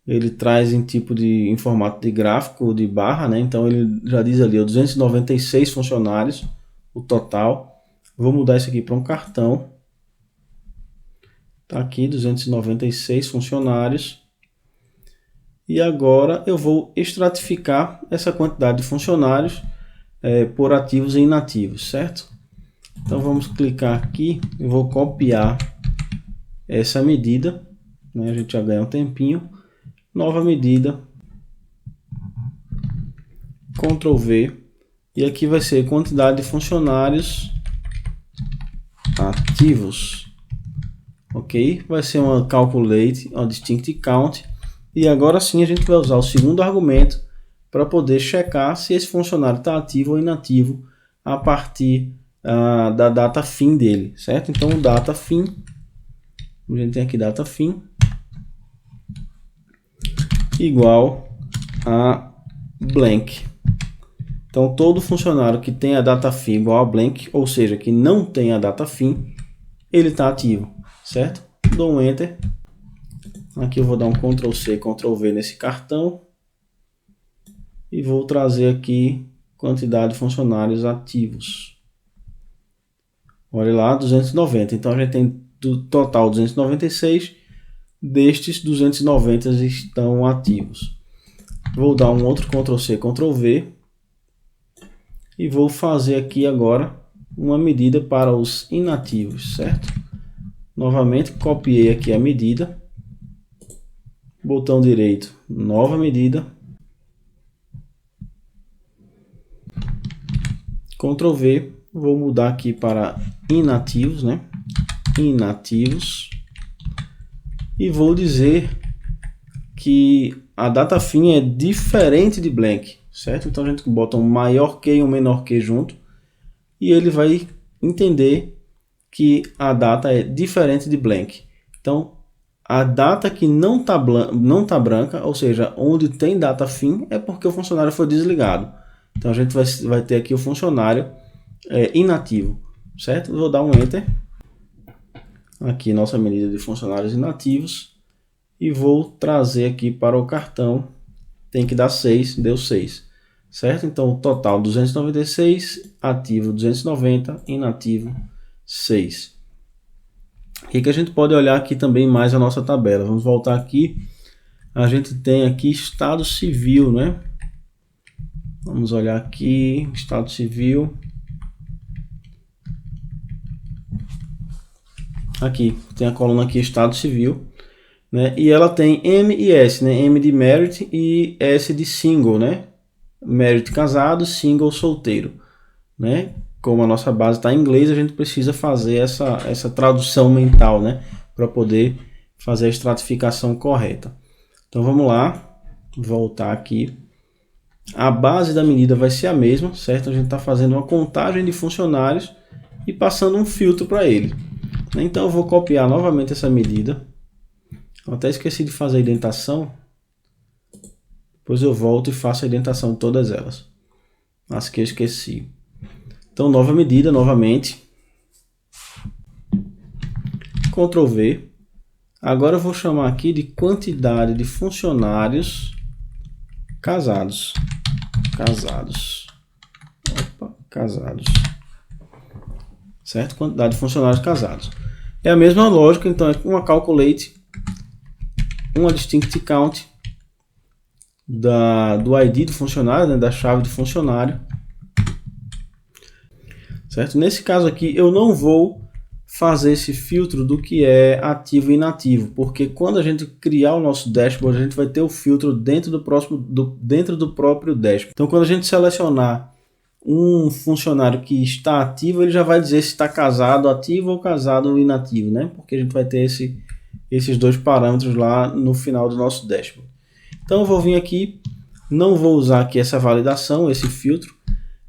Ele traz em formato de gráfico, de barra, né? Então ele já diz ali, 296 funcionários, o total. Vou mudar isso aqui para um cartão. Tá aqui, 296 funcionários. E agora eu vou estratificar essa quantidade de funcionários por ativos e inativos, certo? Então vamos clicar aqui, eu vou copiar essa medida, né? A gente já ganha um tempinho. Nova medida, Ctrl V, e aqui vai ser quantidade de funcionários ativos, ok? Vai ser uma calculate, uma distinct count, e agora sim a gente vai usar o segundo argumento para poder checar se esse funcionário está ativo ou inativo a partir da data fim dele, certo? Então o data fim, a gente tem aqui data fim igual a blank. Então todo funcionário que tem a data fim igual a blank, ou seja, que não tem a data fim, ele está ativo, certo? Dou um enter. Aqui eu vou dar um Ctrl C, Ctrl V nesse cartão e vou trazer aqui quantidade de funcionários ativos. Olha lá, 290. Então a gente tem do total 296, destes 290 estão ativos. Vou dar um outro Ctrl C, Ctrl V e vou fazer aqui agora uma medida para os inativos, certo? Novamente copiei aqui a medida, botão direito, nova medida, Ctrl V, vou mudar aqui para inativos, né? Inativos. E vou dizer que a data fim é diferente de blank, certo? Então a gente bota um maior que e um menor que junto, e ele vai entender que a data é diferente de blank. Então, a data que não tá branca, ou seja, onde tem data fim, é porque o funcionário foi desligado. Então, a gente vai ter aqui o funcionário inativo, certo? Vou dar um Enter. Aqui nossa medida de funcionários inativos. E vou trazer aqui para o cartão. Tem que dar 6, deu 6. Certo? Então, o total 296, ativo 290, inativo 6. O que a gente pode olhar aqui também mais a nossa tabela? Vamos voltar aqui. A gente tem aqui estado civil, né? Vamos olhar aqui, estado civil. Aqui, tem a coluna aqui, estado civil. Né? E ela tem M e S, né? M de merit e S de single, né? Merit casado, single solteiro, né? Como a nossa base está em inglês, a gente precisa fazer essa tradução mental, né? Para poder fazer a estratificação correta. Então vamos lá, voltar aqui. A base da medida vai ser a mesma, certo? A gente está fazendo uma contagem de funcionários e passando um filtro para ele. Então eu vou copiar novamente essa medida. Eu até esqueci de fazer a indentação. Depois eu volto e faço a indentação de todas elas. As que eu esqueci. Então, nova medida, novamente. Ctrl V. Agora eu vou chamar aqui de quantidade de funcionários casados. Casados. Certo? Quantidade de funcionários casados. É a mesma lógica, então é uma calculate, uma distinct count do ID do funcionário, né, da chave do funcionário. Certo? Nesse caso aqui eu não vou fazer esse filtro do que é ativo e inativo, porque quando a gente criar o nosso dashboard, a gente vai ter o filtro dentro do próprio dashboard. Então quando a gente selecionar um funcionário que está ativo, ele já vai dizer se está casado ativo ou casado inativo, né? Porque a gente vai ter esses dois parâmetros lá no final do nosso dashboard. Então eu vou vir aqui, não vou usar aqui essa validação, esse filtro,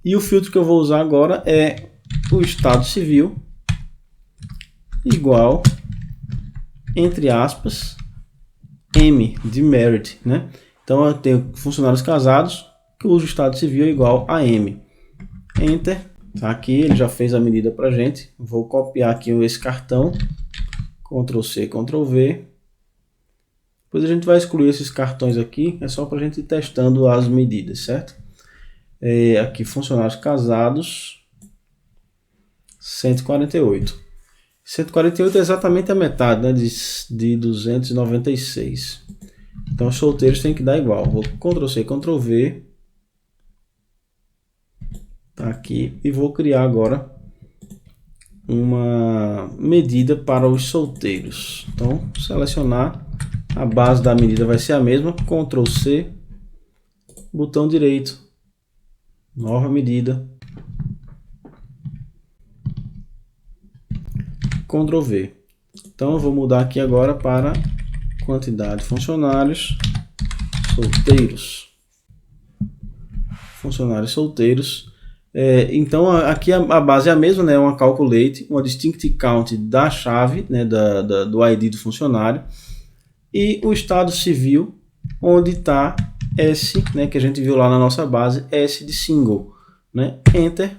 e o filtro que eu vou usar agora é o estado civil igual, entre aspas, M de merit, né? Então eu tenho funcionários casados, que uso o estado civil igual a M. Enter. Aqui ele já fez a medida para a gente. Vou copiar aqui esse cartão. Ctrl C, Ctrl V. Depois a gente vai excluir esses cartões aqui. É só para a gente ir testando as medidas, certo? Aqui funcionários casados. 148. 148 é exatamente a metade, né, de 296. Então os solteiros tem que dar igual. Vou Ctrl C, Ctrl V. Tá aqui, e vou criar agora uma medida para os solteiros. Então, selecionar, a base da medida vai ser a mesma, Ctrl C, botão direito, nova medida, Ctrl V. Então eu vou mudar aqui agora para quantidade de funcionários solteiros. Funcionários solteiros. Então aqui a base é a mesma, né? Uma calculate, uma distinct count da chave, né? do ID do funcionário, e o estado civil, onde está S, né? Que a gente viu lá na nossa base, S de single, né? Enter.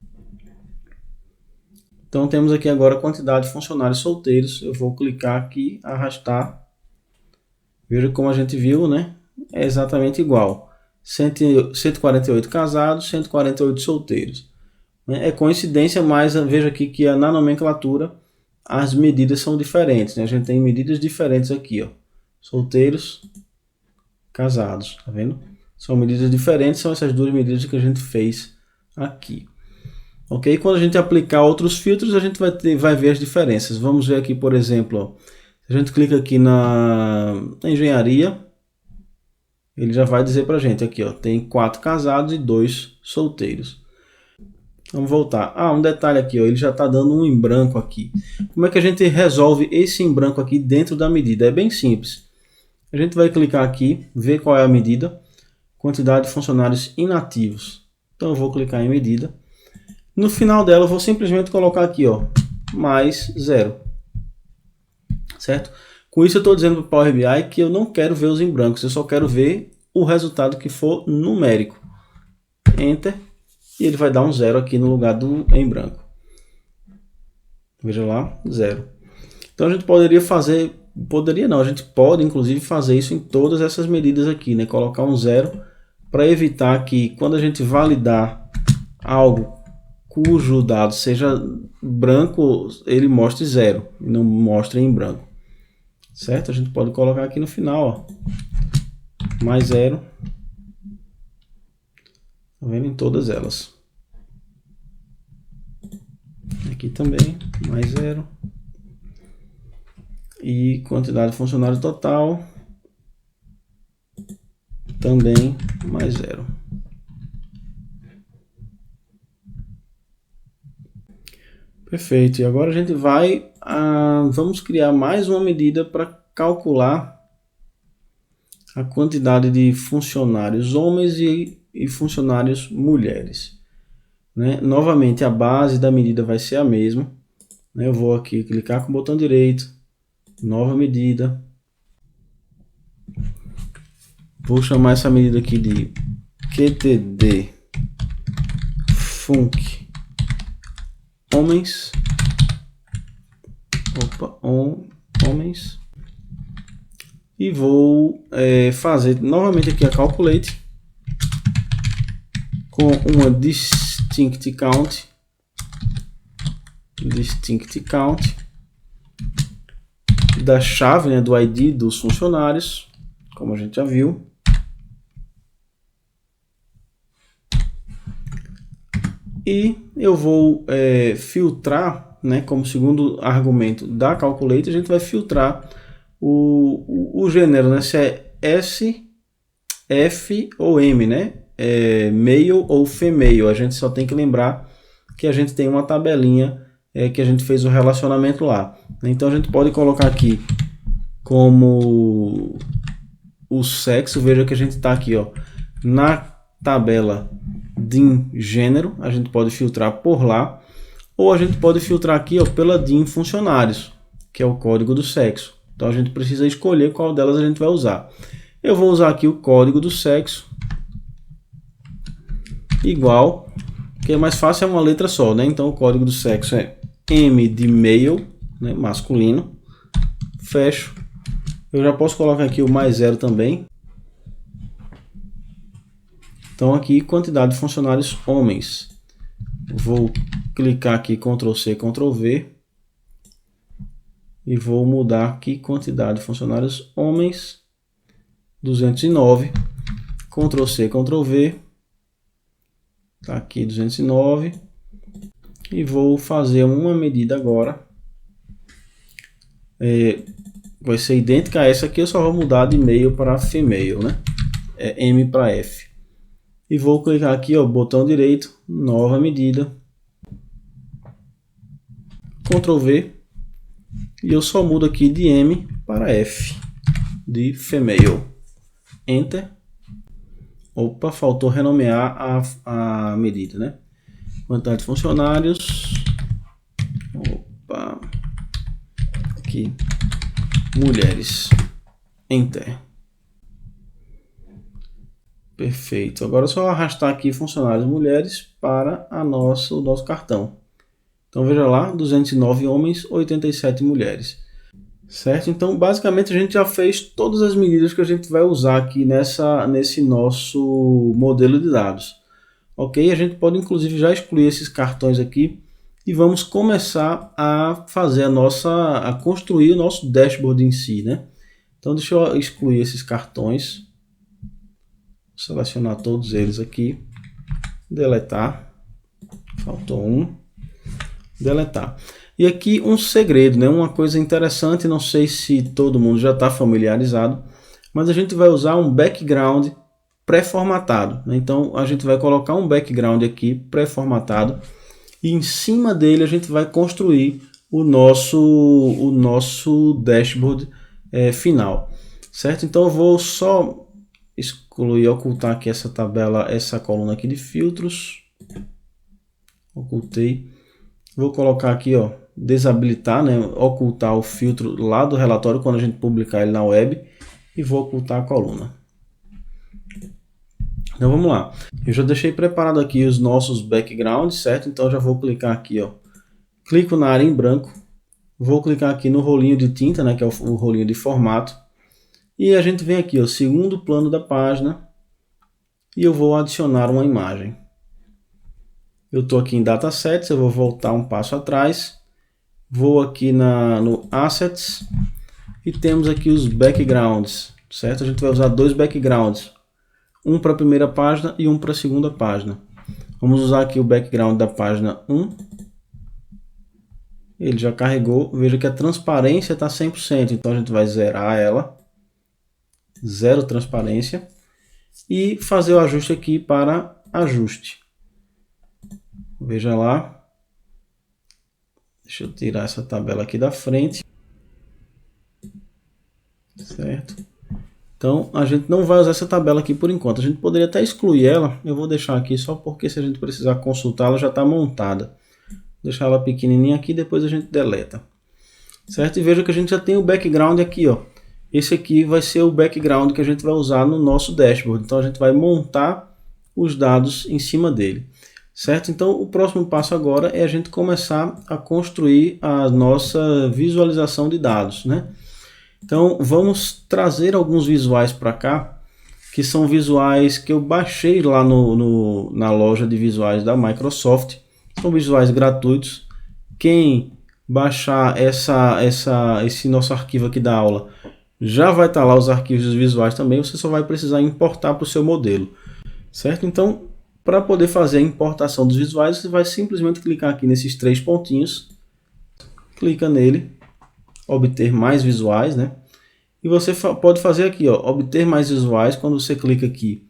Então temos aqui agora a quantidade de funcionários solteiros. Eu vou clicar aqui, arrastar. Veja como a gente viu, né? É exatamente igual. 148 casados, 148 solteiros. É coincidência, mas veja aqui que na nomenclatura as medidas são diferentes, né? A gente tem medidas diferentes aqui, ó. Solteiros, casados, tá vendo? São medidas diferentes, são essas duas medidas que a gente fez aqui. Ok? Quando a gente aplicar outros filtros, a gente vai ver as diferenças. Vamos ver aqui, por exemplo, ó, se a gente clica aqui na engenharia, ele já vai dizer pra gente aqui, ó, tem 4 casados e 2 solteiros. Vamos voltar. Um detalhe aqui, ó, ele já está dando um em branco aqui. Como é que a gente resolve esse em branco aqui dentro da medida? É bem simples. A gente vai clicar aqui, ver qual é a medida, quantidade de funcionários inativos. Então eu vou clicar em medida. No final dela eu vou simplesmente colocar aqui, ó, mais 0. Certo? Com isso eu estou dizendo para o Power BI que eu não quero ver os em brancos, eu só quero ver o resultado que for numérico. Enter, e ele vai dar um 0 aqui no lugar do em branco. Veja lá, 0. Então a gente poderia fazer, a gente pode inclusive fazer isso em todas essas medidas aqui, né? Colocar um 0 para evitar que quando a gente validar algo cujo dado seja branco, ele mostre 0 e não mostre em branco. Certo? A gente pode colocar aqui no final, ó, mais 0. Tá vendo? Em todas elas. Aqui também, mais 0. E quantidade de funcionário total, também mais 0. Perfeito. E agora a gente vai, vamos criar mais uma medida para calcular a quantidade de funcionários homens e funcionários mulheres. Né? Novamente, a base da medida vai ser a mesma. Né? Eu vou aqui clicar com o botão direito, nova medida. Vou chamar essa medida aqui de QTD Func homens. Homens. E vou fazer novamente aqui a calculate com uma distinct count da chave, né, do ID dos funcionários, como a gente já viu. E eu vou filtrar, né, como segundo argumento da calculate, a gente vai filtrar o gênero, né, se é S, F ou M, né, male ou female. A gente só tem que lembrar que a gente tem uma tabelinha que a gente fez o relacionamento lá. Então a gente pode colocar aqui como o sexo. Veja que a gente está aqui, ó, na tabela DIN gênero, a gente pode filtrar por lá, ou a gente pode filtrar aqui, ó, pela DIN funcionários, que é o código do sexo. Então a gente precisa escolher qual delas a gente vai usar. Eu vou usar aqui o código do sexo igual, que é mais fácil, é uma letra só, né? Então o código do sexo é M de male, né, masculino. Fecho. Eu já posso colocar aqui o mais 0 também. Então aqui, quantidade de funcionários homens. Vou clicar aqui, Ctrl C, Ctrl V. E vou mudar aqui, quantidade de funcionários homens, 209. Ctrl C, Ctrl V. Tá aqui, 209. E vou fazer uma medida agora. Vai ser idêntica a essa aqui, eu só vou mudar de male para female, né? M para F. E vou clicar aqui, ó, botão direito, nova medida, Ctrl V, e eu só mudo aqui de M para F, de female. Enter. Opa, faltou renomear a medida, né? Quantidade de funcionários. Opa. Aqui. Mulheres. Enter. Perfeito. Agora é só arrastar aqui funcionários mulheres para o nosso cartão. Então veja lá, 209 homens, 87 mulheres. Certo? Então basicamente a gente já fez todas as medidas que a gente vai usar aqui nesse nosso modelo de dados. Ok? A gente pode inclusive já excluir esses cartões aqui e vamos começar a fazer a construir o nosso dashboard em si, né? Então deixa eu excluir esses cartões. Selecionar todos eles aqui, deletar, faltou um, deletar. E aqui um segredo, né? Uma coisa interessante, não sei se todo mundo já está familiarizado, mas a gente vai usar um background pré-formatado, né? Então a gente vai colocar um background aqui pré-formatado e em cima dele a gente vai construir o nosso dashboard final, certo? Então eu vou só excluir, ocultar aqui essa tabela, essa coluna aqui de filtros. Ocultei. Vou colocar aqui, ó, desabilitar, né, ocultar o filtro lá do relatório quando a gente publicar ele na web e vou ocultar a coluna. Então vamos lá. Eu já deixei preparado aqui os nossos backgrounds, certo? Então já vou clicar aqui, ó. Clico na área em branco. Vou clicar aqui no rolinho de tinta, né, que é o rolinho de formato. E a gente vem aqui, ó, segundo plano da página. E eu vou adicionar uma imagem. Eu estou aqui em Datasets, eu vou voltar um passo atrás. Vou aqui no Assets. E temos aqui os backgrounds, certo? A gente vai usar dois backgrounds. Um para a primeira página e um para a segunda página. Vamos usar aqui o background da página 1. Ele já carregou. Veja que a transparência está 100%. Então a gente vai zerar ela. Zero transparência. E fazer o ajuste aqui para ajuste. Veja lá. Deixa eu tirar essa tabela aqui da frente. Certo? Então a gente não vai usar essa tabela aqui por enquanto. A gente poderia até excluir ela. Eu vou deixar aqui só porque se a gente precisar consultar, ela já está montada. Vou deixar ela pequenininha aqui, depois a gente deleta. Certo? E veja que a gente já tem o background aqui, ó. Esse aqui vai ser o background que a gente vai usar no nosso dashboard. Então a gente vai montar os dados em cima dele. Certo? Então o próximo passo agora é a gente começar a construir a nossa visualização de dados, né? Então vamos trazer alguns visuais para cá, que são visuais que eu baixei lá na loja de visuais da Microsoft. São visuais gratuitos. Quem baixar esse nosso arquivo aqui da aula, já vai estar lá os arquivos visuais também, você só vai precisar importar para o seu modelo, certo? Então, para poder fazer a importação dos visuais, você vai simplesmente clicar aqui nesses três pontinhos, clica nele, obter mais visuais, né? E você pode fazer aqui, ó, obter mais visuais. Quando você clica aqui,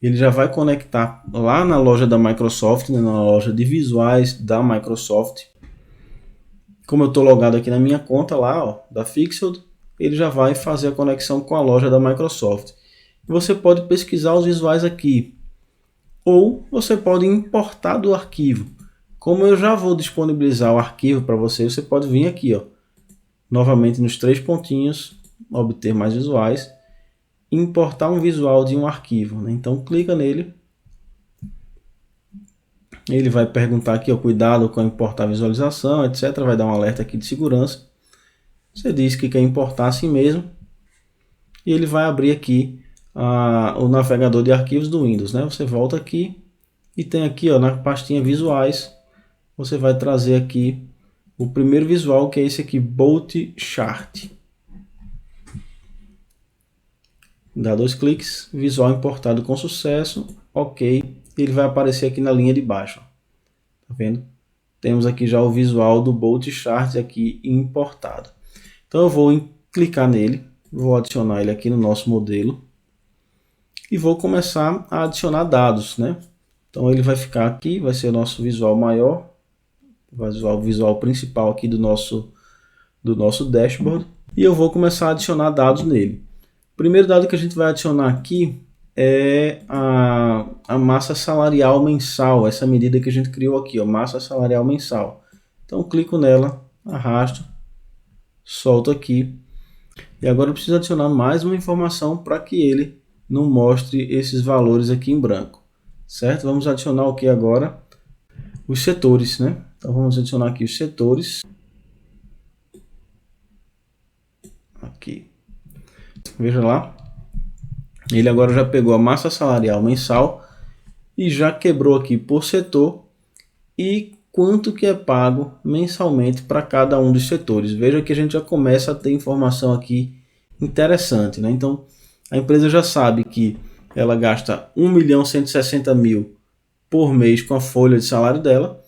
ele já vai conectar lá na loja da Microsoft, né, na loja de visuais da Microsoft. Como eu estou logado aqui na minha conta lá, ó, da Fixed, ele já vai fazer a conexão com a loja da Microsoft. Você pode pesquisar os visuais aqui, ou você pode importar do arquivo. Como eu já vou disponibilizar o arquivo para você, você pode vir aqui, ó, novamente nos três pontinhos, obter mais visuais, importar um visual de um arquivo, né? Então clica nele, ele vai perguntar aqui, ó, cuidado com importar visualização, etc. Vai dar um alerta aqui de segurança. Você diz que quer importar assim mesmo. E ele vai abrir aqui o navegador de arquivos do Windows, né? Você volta aqui e tem aqui, ó, na pastinha visuais, você vai trazer aqui o primeiro visual, que é esse aqui, Bolt Chart. Dá dois cliques, visual importado com sucesso, ok. Ele vai aparecer aqui na linha de baixo. Tá vendo? Temos aqui já o visual do Bolt Chart aqui importado. Então eu vou clicar nele, vou adicionar ele aqui no nosso modelo e vou começar a adicionar dados, né? Então ele vai ficar aqui, vai ser o nosso visual maior, o visual principal aqui do nosso dashboard, e eu vou começar a adicionar dados nele. O primeiro dado que a gente vai adicionar aqui é a massa salarial mensal, essa medida que a gente criou aqui, ó, massa salarial mensal. Então clico nela, arrasto, solto aqui. E agora eu preciso adicionar mais uma informação para que ele não mostre esses valores aqui em branco. Certo? Vamos adicionar o que agora? Os setores, né? Então vamos adicionar aqui os setores. Aqui. Veja lá. Ele agora já pegou a massa salarial mensal e já quebrou aqui por setor e quanto que é pago mensalmente para cada um dos setores. Veja que a gente já começa a ter informação aqui interessante, né? Então a empresa já sabe que ela gasta 1.160.000 por mês com a folha de salário dela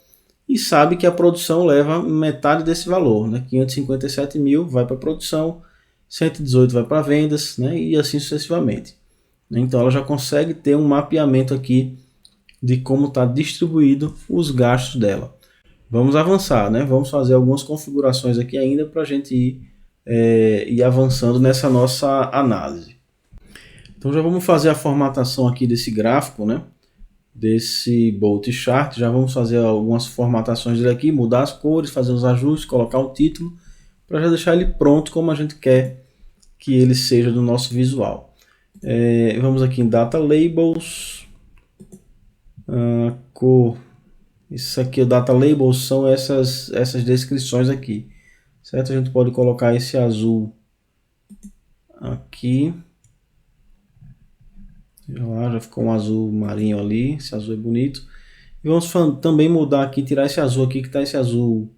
e sabe que a produção leva metade desse valor, né? 557.000 vai para a produção, 118 vai para vendas, né? E assim sucessivamente. Então ela já consegue ter um mapeamento aqui de como está distribuído os gastos dela. Vamos avançar, né? Vamos fazer algumas configurações aqui ainda para a gente ir avançando nessa nossa análise. Então já vamos fazer a formatação aqui desse gráfico, né? desse Bolt Chart. Já vamos fazer algumas formatações dele aqui, mudar as cores, fazer os ajustes, colocar o título, para já deixar ele pronto como a gente quer que ele seja do nosso visual. Vamos aqui em Data Labels, cor. Isso aqui, o Data Labels, são essas descrições aqui, certo? A gente pode colocar esse azul aqui. Já ficou um azul marinho ali, esse azul é bonito. E vamos também mudar aqui, tirar esse azul aqui, que está esse azul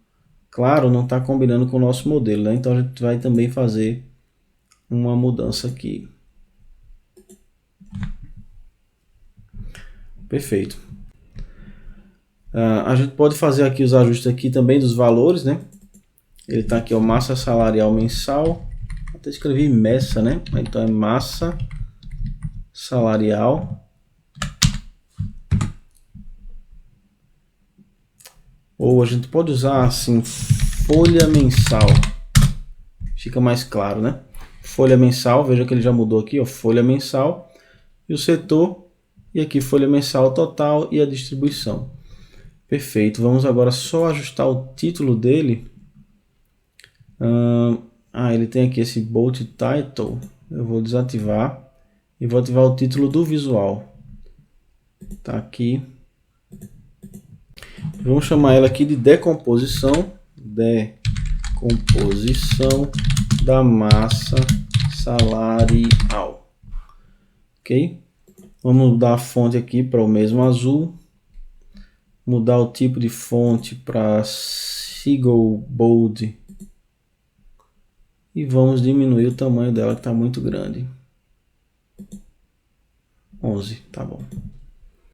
claro, não está combinando com o nosso modelo, né? Então a gente vai também fazer uma mudança aqui. Perfeito. A gente pode fazer aqui os ajustes aqui também dos valores, né? Ele está aqui, ó, massa salarial mensal. Até escrevi messa, né? Então é massa salarial. Ou a gente pode usar assim, folha mensal. Fica mais claro, né? Folha mensal, veja que ele já mudou aqui, ó, folha mensal. E o setor, e aqui folha mensal total e a distribuição. Perfeito, vamos agora só ajustar o título dele. Ele tem aqui esse Bolt Title. Eu vou desativar e vou ativar o título do visual. Tá aqui. Vamos chamar ela aqui de decomposição. Decomposição da massa salarial. Ok? Vamos mudar a fonte aqui para o mesmo azul. Mudar o tipo de fonte para Seagull Bold. E vamos diminuir o tamanho dela, que está muito grande. 11, tá bom.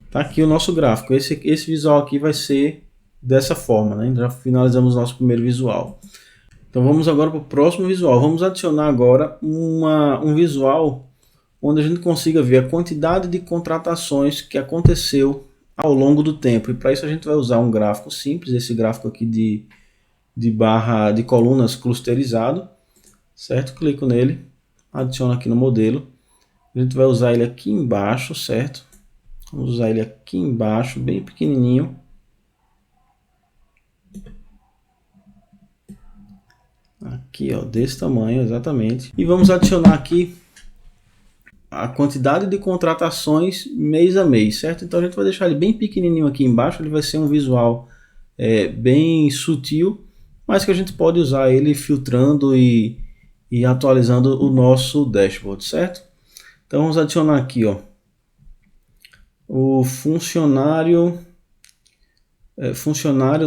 Tá aqui o nosso gráfico. Esse visual aqui vai ser dessa forma, né? Já finalizamos nosso primeiro visual. Então vamos agora para o próximo visual. Vamos adicionar agora um visual onde a gente consiga ver a quantidade de contratações que aconteceu ao longo do tempo. E para isso a gente vai usar um gráfico simples, esse gráfico aqui de barra de colunas clusterizado, certo? Clico nele, adiciono aqui no modelo. A gente vai usar ele aqui embaixo, certo? Vamos usar ele aqui embaixo, bem pequenininho. Aqui, ó, desse tamanho, exatamente. E vamos adicionar aqui a quantidade de contratações mês a mês, certo? Então a gente vai deixar ele bem pequenininho aqui embaixo, ele vai ser um visual bem sutil, mas que a gente pode usar ele filtrando e atualizando o nosso dashboard, certo? Então vamos adicionar aqui, ó, o funcionário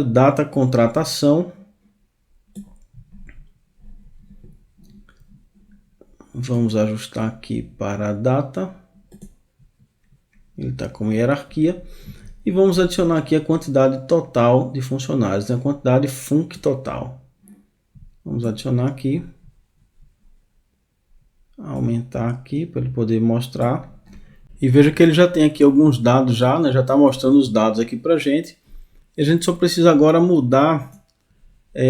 data contratação. Vamos ajustar aqui para a data. Ele está com hierarquia. E vamos adicionar aqui a quantidade total de funcionários, né? A quantidade func total. Vamos adicionar aqui. Aumentar aqui para ele poder mostrar. E veja que ele já tem aqui alguns dados já, né? Já está mostrando os dados aqui para a gente. E a gente só precisa agora mudar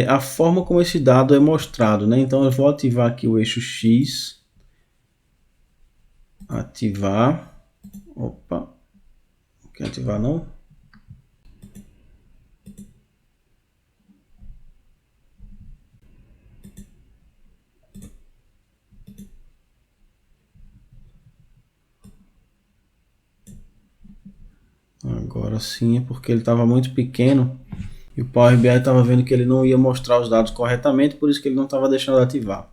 a forma como esse dado é mostrado, né? Então eu vou ativar aqui o eixo X. Ativar. Opa. Não quer ativar não? Agora sim, é porque ele estava muito pequeno e o Power BI estava vendo que ele não ia mostrar os dados corretamente, por isso que ele não estava deixando ativar.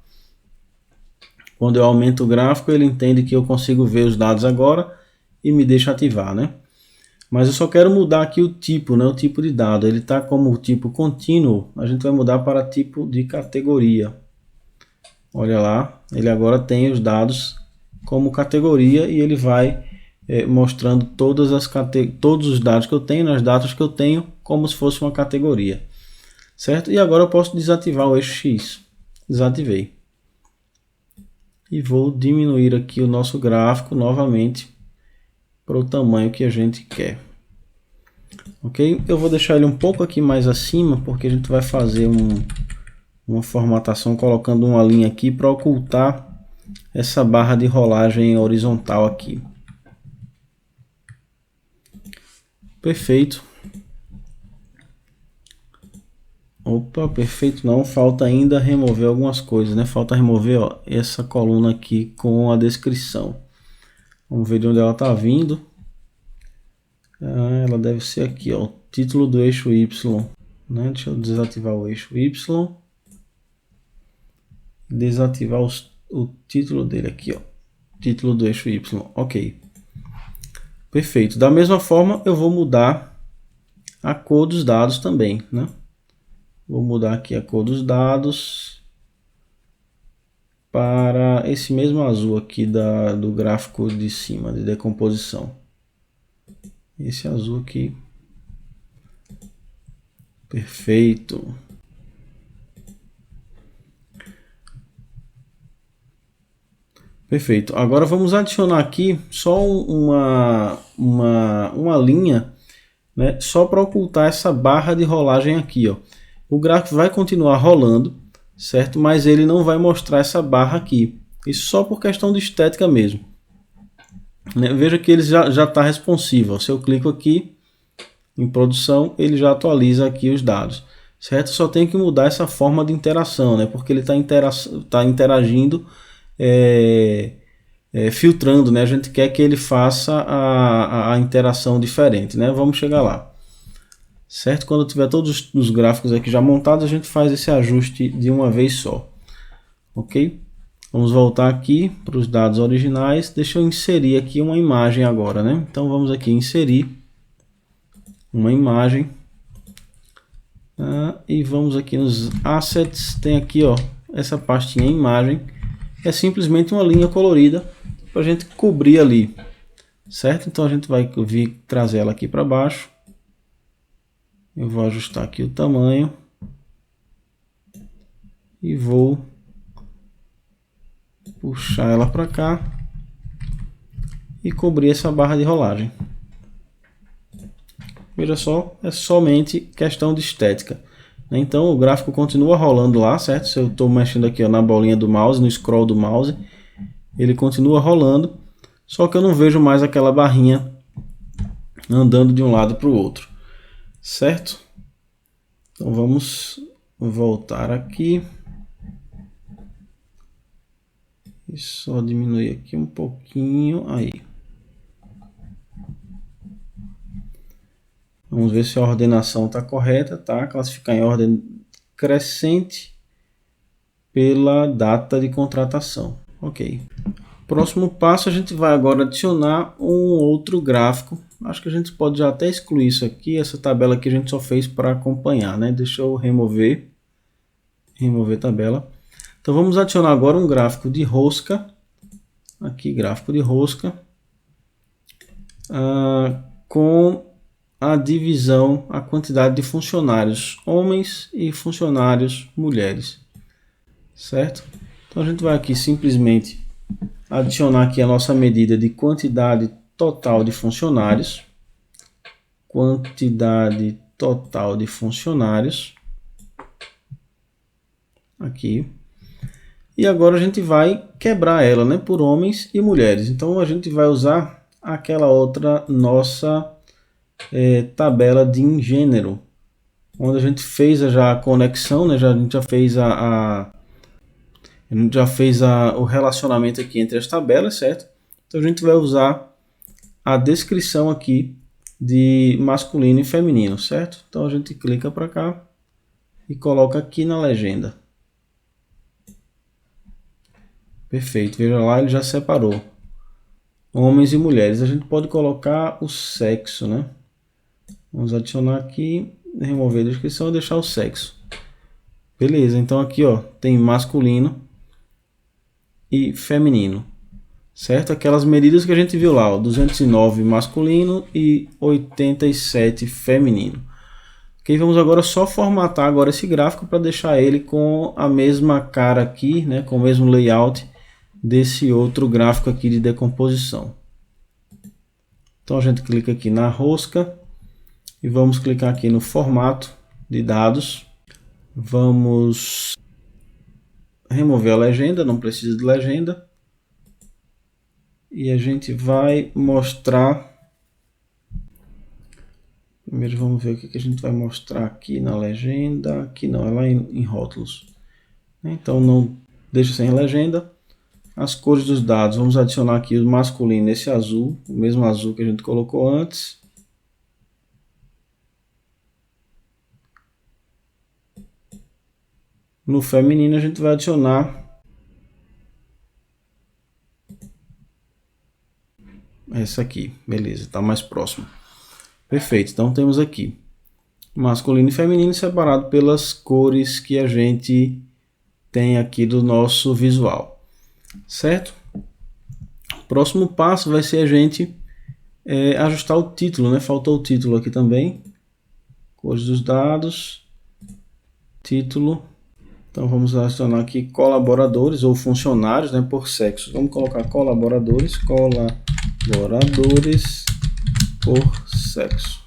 Quando eu aumento o gráfico, ele entende que eu consigo ver os dados agora e me deixa ativar, né? Mas eu só quero mudar aqui o tipo, né? O tipo de dado. Ele está como tipo contínuo, a gente vai mudar para tipo de categoria. Olha lá, ele agora tem os dados como categoria e ele vai mostrando todos os dados que eu tenho, nas datas que eu tenho, como se fosse uma categoria. Certo? E agora eu posso desativar o eixo X. Desativei. E vou diminuir aqui o nosso gráfico novamente para o tamanho que a gente quer. Ok? Eu vou deixar ele um pouco aqui mais acima, porque a gente vai fazer uma formatação colocando uma linha aqui para ocultar essa barra de rolagem horizontal aqui. Perfeito. Opa, perfeito não, falta ainda remover algumas coisas, né? Falta remover, ó, essa coluna aqui com a descrição. Vamos ver de onde ela está vindo. Ela deve ser aqui, ó, o título do eixo Y, né? Deixa eu desativar o eixo Y. Desativar o título dele aqui, ó. Título do eixo Y, ok. Perfeito. Da mesma forma, eu vou mudar a cor dos dados também, né? Vou mudar aqui a cor dos dados para esse mesmo azul aqui do gráfico de cima, de decomposição. Esse azul aqui. Perfeito. Perfeito. Agora vamos adicionar aqui só uma linha, né, só para ocultar essa barra de rolagem aqui, ó. O gráfico vai continuar rolando, certo? Mas ele não vai mostrar essa barra aqui. Isso só por questão de estética mesmo. Né? Veja que ele já está responsivo. Se eu clico aqui em produção, ele já atualiza aqui os dados, certo? Só tem que mudar essa forma de interação, né? Porque ele está interagindo, filtrando, né? A gente quer que ele faça a interação diferente, né? Vamos chegar lá. Certo? Quando tiver todos os gráficos aqui já montados, a gente faz esse ajuste de uma vez só. Ok? Vamos voltar aqui para os dados originais. Deixa eu inserir aqui uma imagem agora, né? Então vamos aqui inserir uma imagem. E vamos aqui nos assets. Tem aqui, ó, essa pastinha imagem. É simplesmente uma linha colorida para a gente cobrir ali. Certo? Então a gente vai vir trazer ela aqui para baixo. Eu vou ajustar aqui o tamanho e vou puxar ela para cá e cobrir essa barra de rolagem. Veja só, é somente questão de estética. Então o gráfico continua rolando lá, certo? Se eu estou mexendo aqui, ó, na bolinha do mouse, no scroll do mouse, ele continua rolando, só que eu não vejo mais aquela barrinha andando de um lado para o outro. Certo? Então vamos voltar aqui e só diminuir aqui um pouquinho aí. Vamos ver se a ordenação está correta, tá? Classificar em ordem crescente pela data de contratação. Ok. Próximo passo, a gente vai agora adicionar um outro gráfico. Acho que a gente pode já até excluir isso aqui. Essa tabela aqui a gente só fez para acompanhar, né? Deixa eu remover tabela. Então vamos adicionar agora um gráfico de rosca. Aqui, gráfico de rosca. Com a divisão, a quantidade de funcionários homens e funcionários mulheres. Certo? Então a gente vai aqui simplesmente adicionar aqui a nossa medida de quantidade total de funcionários. Quantidade total de funcionários. Aqui. E agora a gente vai quebrar ela, né, por homens e mulheres. Então a gente vai usar aquela outra nossa tabela de gênero, onde a gente fez já a conexão, né, a gente já fez o relacionamento aqui entre as tabelas, certo? Então a gente vai usar a descrição aqui de masculino e feminino, certo? Então a gente clica para cá e coloca aqui na legenda. Perfeito, veja lá, ele já separou homens e mulheres. A gente pode colocar o sexo, né? Vamos adicionar aqui, remover a descrição e deixar o sexo. Beleza, então aqui, ó, tem masculino e feminino, certo? Aquelas medidas que a gente viu lá, ó, 209 masculino e 87 feminino. Ok, vamos agora só formatar agora esse gráfico para deixar ele com a mesma cara aqui, né, com o mesmo layout desse outro gráfico aqui de decomposição. Então a gente clica aqui na rosca e vamos clicar aqui no formato de dados. Vamos remover a legenda, não precisa de legenda. E a gente vai mostrar Primeiro vamos ver o que a gente vai mostrar aqui na legenda. Aqui não, é lá em rótulos. Então não deixa sem legenda. As cores dos dados, vamos adicionar aqui o masculino nesse azul, o mesmo azul que a gente colocou antes. No feminino a gente vai adicionar essa aqui, beleza, está mais próximo. Perfeito, então temos aqui masculino e feminino separado pelas cores que a gente tem aqui do nosso visual, certo? O próximo passo vai ser a gente ajustar o título, né? Faltou o título aqui também. Cores dos dados, título. Então vamos adicionar aqui colaboradores ou funcionários, né, por sexo. Vamos colocar colaboradores por sexo.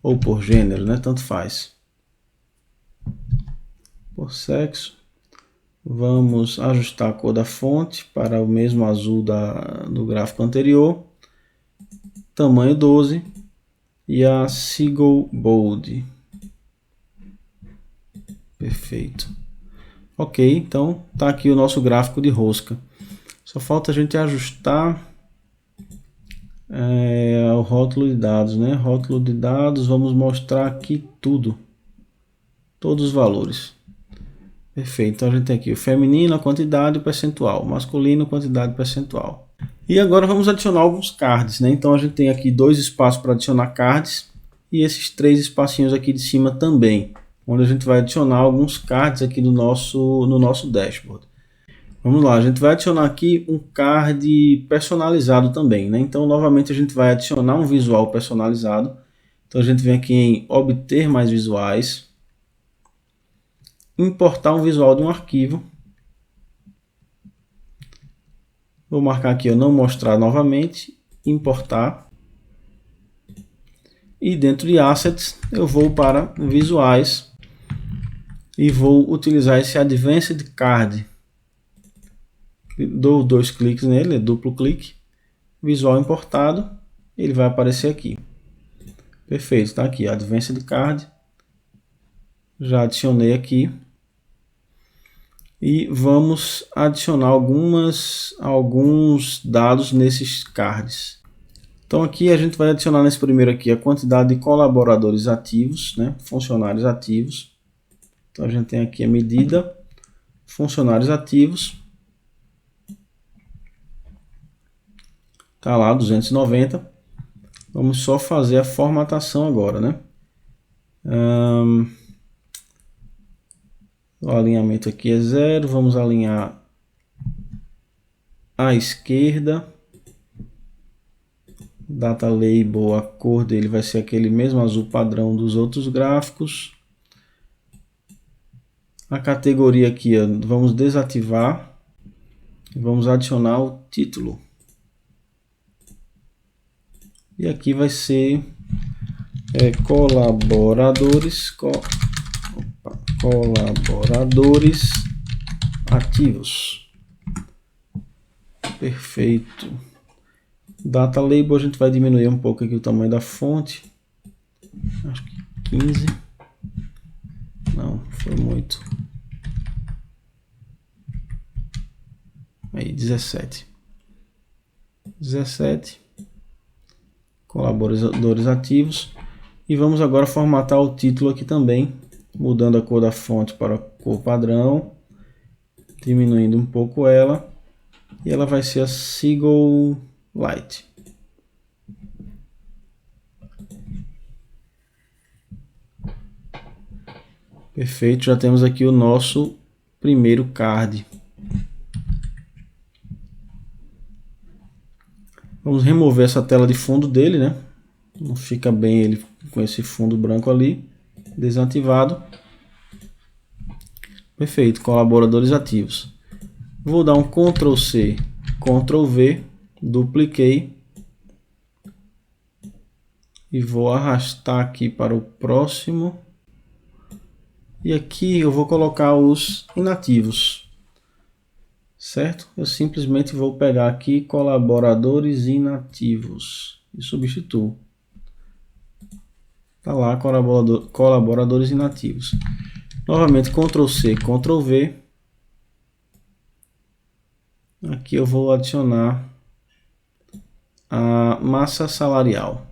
Ou por gênero, né, tanto faz. Por sexo. Vamos ajustar a cor da fonte para o mesmo azul do gráfico anterior. Tamanho 12. E a Seagull Bold. Perfeito. Ok, então tá aqui o nosso gráfico de rosca. Só falta a gente ajustar o rótulo de dados, né? Rótulo de dados, vamos mostrar aqui tudo. Todos os valores. Perfeito, então a gente tem aqui o feminino, a quantidade e o percentual. Masculino, quantidade e percentual. E agora vamos adicionar alguns cards, né? Então a gente tem aqui 2 espaços para adicionar cards. E esses 3 espacinhos aqui de cima também, onde a gente vai adicionar alguns cards aqui no nosso dashboard. Vamos lá, a gente vai adicionar aqui um card personalizado também, né? Então, novamente, a gente vai adicionar um visual personalizado. Então, a gente vem aqui em obter mais visuais, importar um visual de um arquivo. Vou marcar aqui, não mostrar novamente, importar. E dentro de Assets, eu vou para Visuais e vou utilizar esse Advanced Card. Dou 2 cliques nele, duplo clique, visual importado, ele vai aparecer aqui. Perfeito, está aqui, Advanced Card. Já adicionei aqui. E vamos adicionar alguns dados nesses cards. Então aqui a gente vai adicionar nesse primeiro aqui a quantidade de colaboradores ativos, né? Funcionários ativos. Então a gente tem aqui a medida, funcionários ativos. Tá lá, 290. Vamos só fazer a formatação agora, né? O alinhamento aqui é 0. Vamos alinhar à esquerda. Data Label, a cor dele vai ser aquele mesmo azul padrão dos outros gráficos. A categoria aqui, ó, vamos desativar. Vamos adicionar o título. E aqui vai ser colaboradores ativos. Perfeito. Data Label, a gente vai diminuir um pouco aqui o tamanho da fonte. Acho que 15. Não, foi muito. Aí, 17. 17. Colaboradores ativos. E vamos agora formatar o título aqui também, mudando a cor da fonte para a cor padrão, diminuindo um pouco ela, e ela vai ser a Seagull Light. Perfeito, já temos aqui o nosso primeiro card. Vamos remover essa tela de fundo dele, né? Não fica bem ele com esse fundo branco ali, desativado. Perfeito, colaboradores ativos. Vou dar um Ctrl C, Ctrl V, dupliquei e vou arrastar aqui para o próximo. E aqui eu vou colocar os inativos, certo? Eu simplesmente vou pegar aqui colaboradores inativos e substituo. Tá lá, colaboradores inativos. Novamente, Ctrl C, Ctrl V. Aqui eu vou adicionar a massa salarial,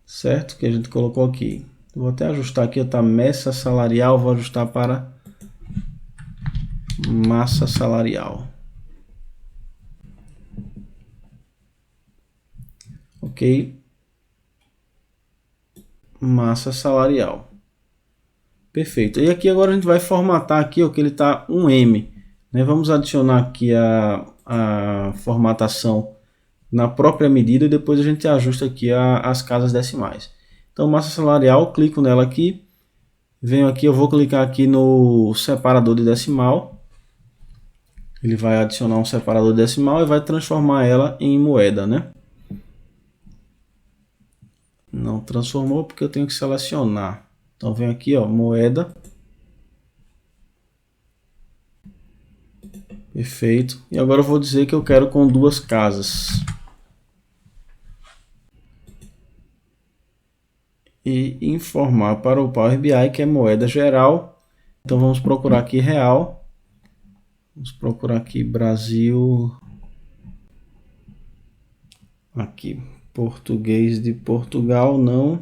certo? Que a gente colocou aqui. Vou até ajustar aqui, tá? Massa salarial, vou ajustar para massa salarial. Ok? Massa salarial. Perfeito. E aqui agora a gente vai formatar aqui, ó, que ele tá um M. Né? Vamos adicionar aqui a formatação na própria medida e depois a gente ajusta aqui as casas decimais. Então, massa salarial, clico nela aqui, venho aqui, eu vou clicar aqui no separador de decimal. Ele vai adicionar um separador decimal e vai transformar ela em moeda, né? Não transformou porque eu tenho que selecionar. Então, venho aqui, ó, moeda. Perfeito. E agora eu vou dizer que eu quero com duas casas. E informar para o Power BI que é moeda geral. Então vamos procurar aqui real. Vamos procurar aqui Brasil. Aqui, português de Portugal, não.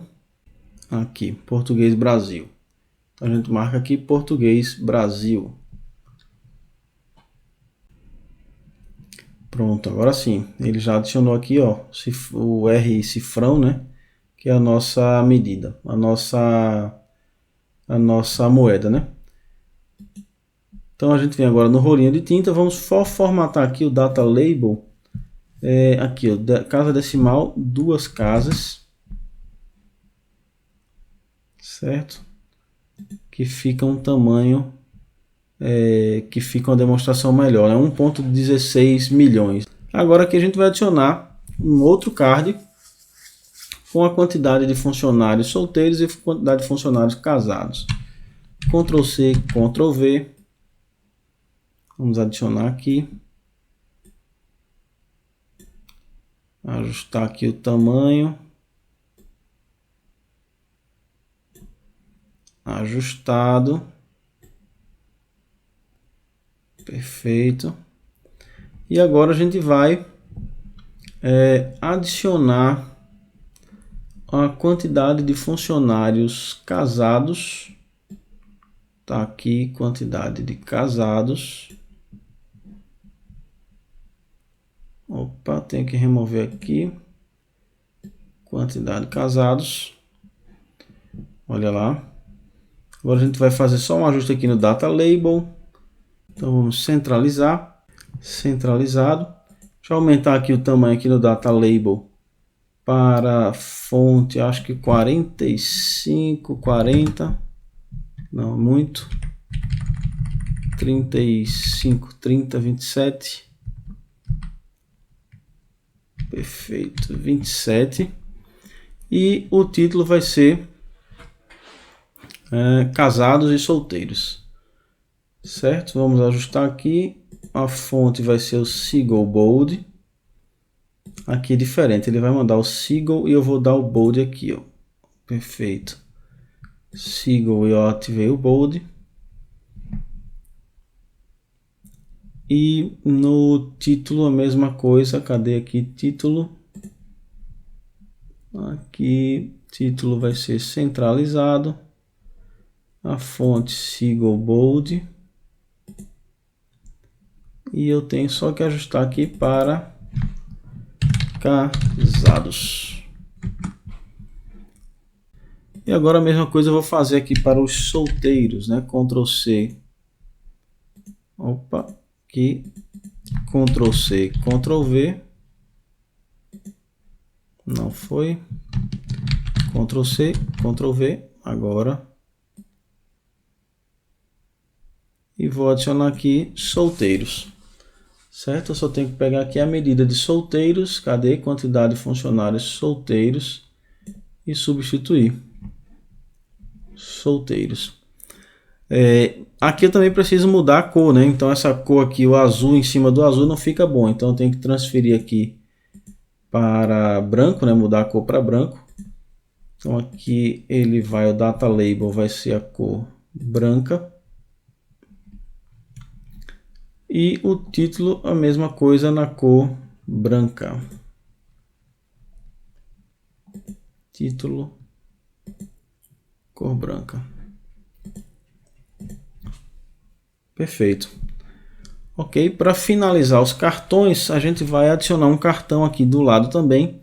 Aqui, português Brasil. Então a gente marca aqui português Brasil. Pronto, agora sim. Ele já adicionou aqui, ó, o R cifrão, né? Que é a nossa medida, a nossa moeda, né? Então a gente vem agora no rolinho de tinta, vamos formatar aqui o data label, aqui ó, casa decimal, duas casas, certo? Que fica um tamanho, que fica uma demonstração melhor, né? 1,16 milhões. Agora aqui a gente vai adicionar um outro card com a quantidade de funcionários solteiros e quantidade de funcionários casados. Ctrl C, Ctrl V. Vamos adicionar aqui. Ajustar aqui o tamanho. Ajustado. Perfeito. E agora a gente vai adicionar a quantidade de funcionários casados. Tá aqui, quantidade de casados. Opa, tem que remover aqui. Quantidade de casados. Olha lá. Agora a gente vai fazer só um ajuste aqui no Data Label. Então vamos centralizar. Centralizado. Deixa eu aumentar aqui o tamanho aqui no Data Label. Para fonte, acho que 45, 40. Não, muito. 35, 30, 27. Perfeito, 27. E o título vai ser casados e solteiros. Certo? Vamos ajustar aqui. A fonte vai ser o Seagull Bold. Aqui é diferente, ele vai mandar o Seagull e eu vou dar o Bold aqui, ó. Perfeito. Seagull e eu ativei o Bold. E no título a mesma coisa, cadê aqui título? Aqui, título vai ser centralizado. A fonte Seagull Bold. E eu tenho só que ajustar aqui para casados. E agora a mesma coisa eu vou fazer aqui para os solteiros, né? Ctrl C. Opa, aqui. Ctrl C, Ctrl V. Não foi. Ctrl C, Ctrl V. Agora. E vou adicionar aqui solteiros. Certo? Eu só tenho que pegar aqui a medida de solteiros. Cadê? Quantidade de funcionários solteiros. E substituir. Solteiros. Aqui eu também preciso mudar a cor, né? Então essa cor aqui, o azul em cima do azul não fica bom. Então eu tenho que transferir aqui para branco, né? Mudar a cor para branco. Então aqui ele vai, o data label vai ser a cor branca. E o título a mesma coisa na cor branca. Título, cor branca. Perfeito. Ok, para finalizar os cartões, a gente vai adicionar um cartão aqui do lado também,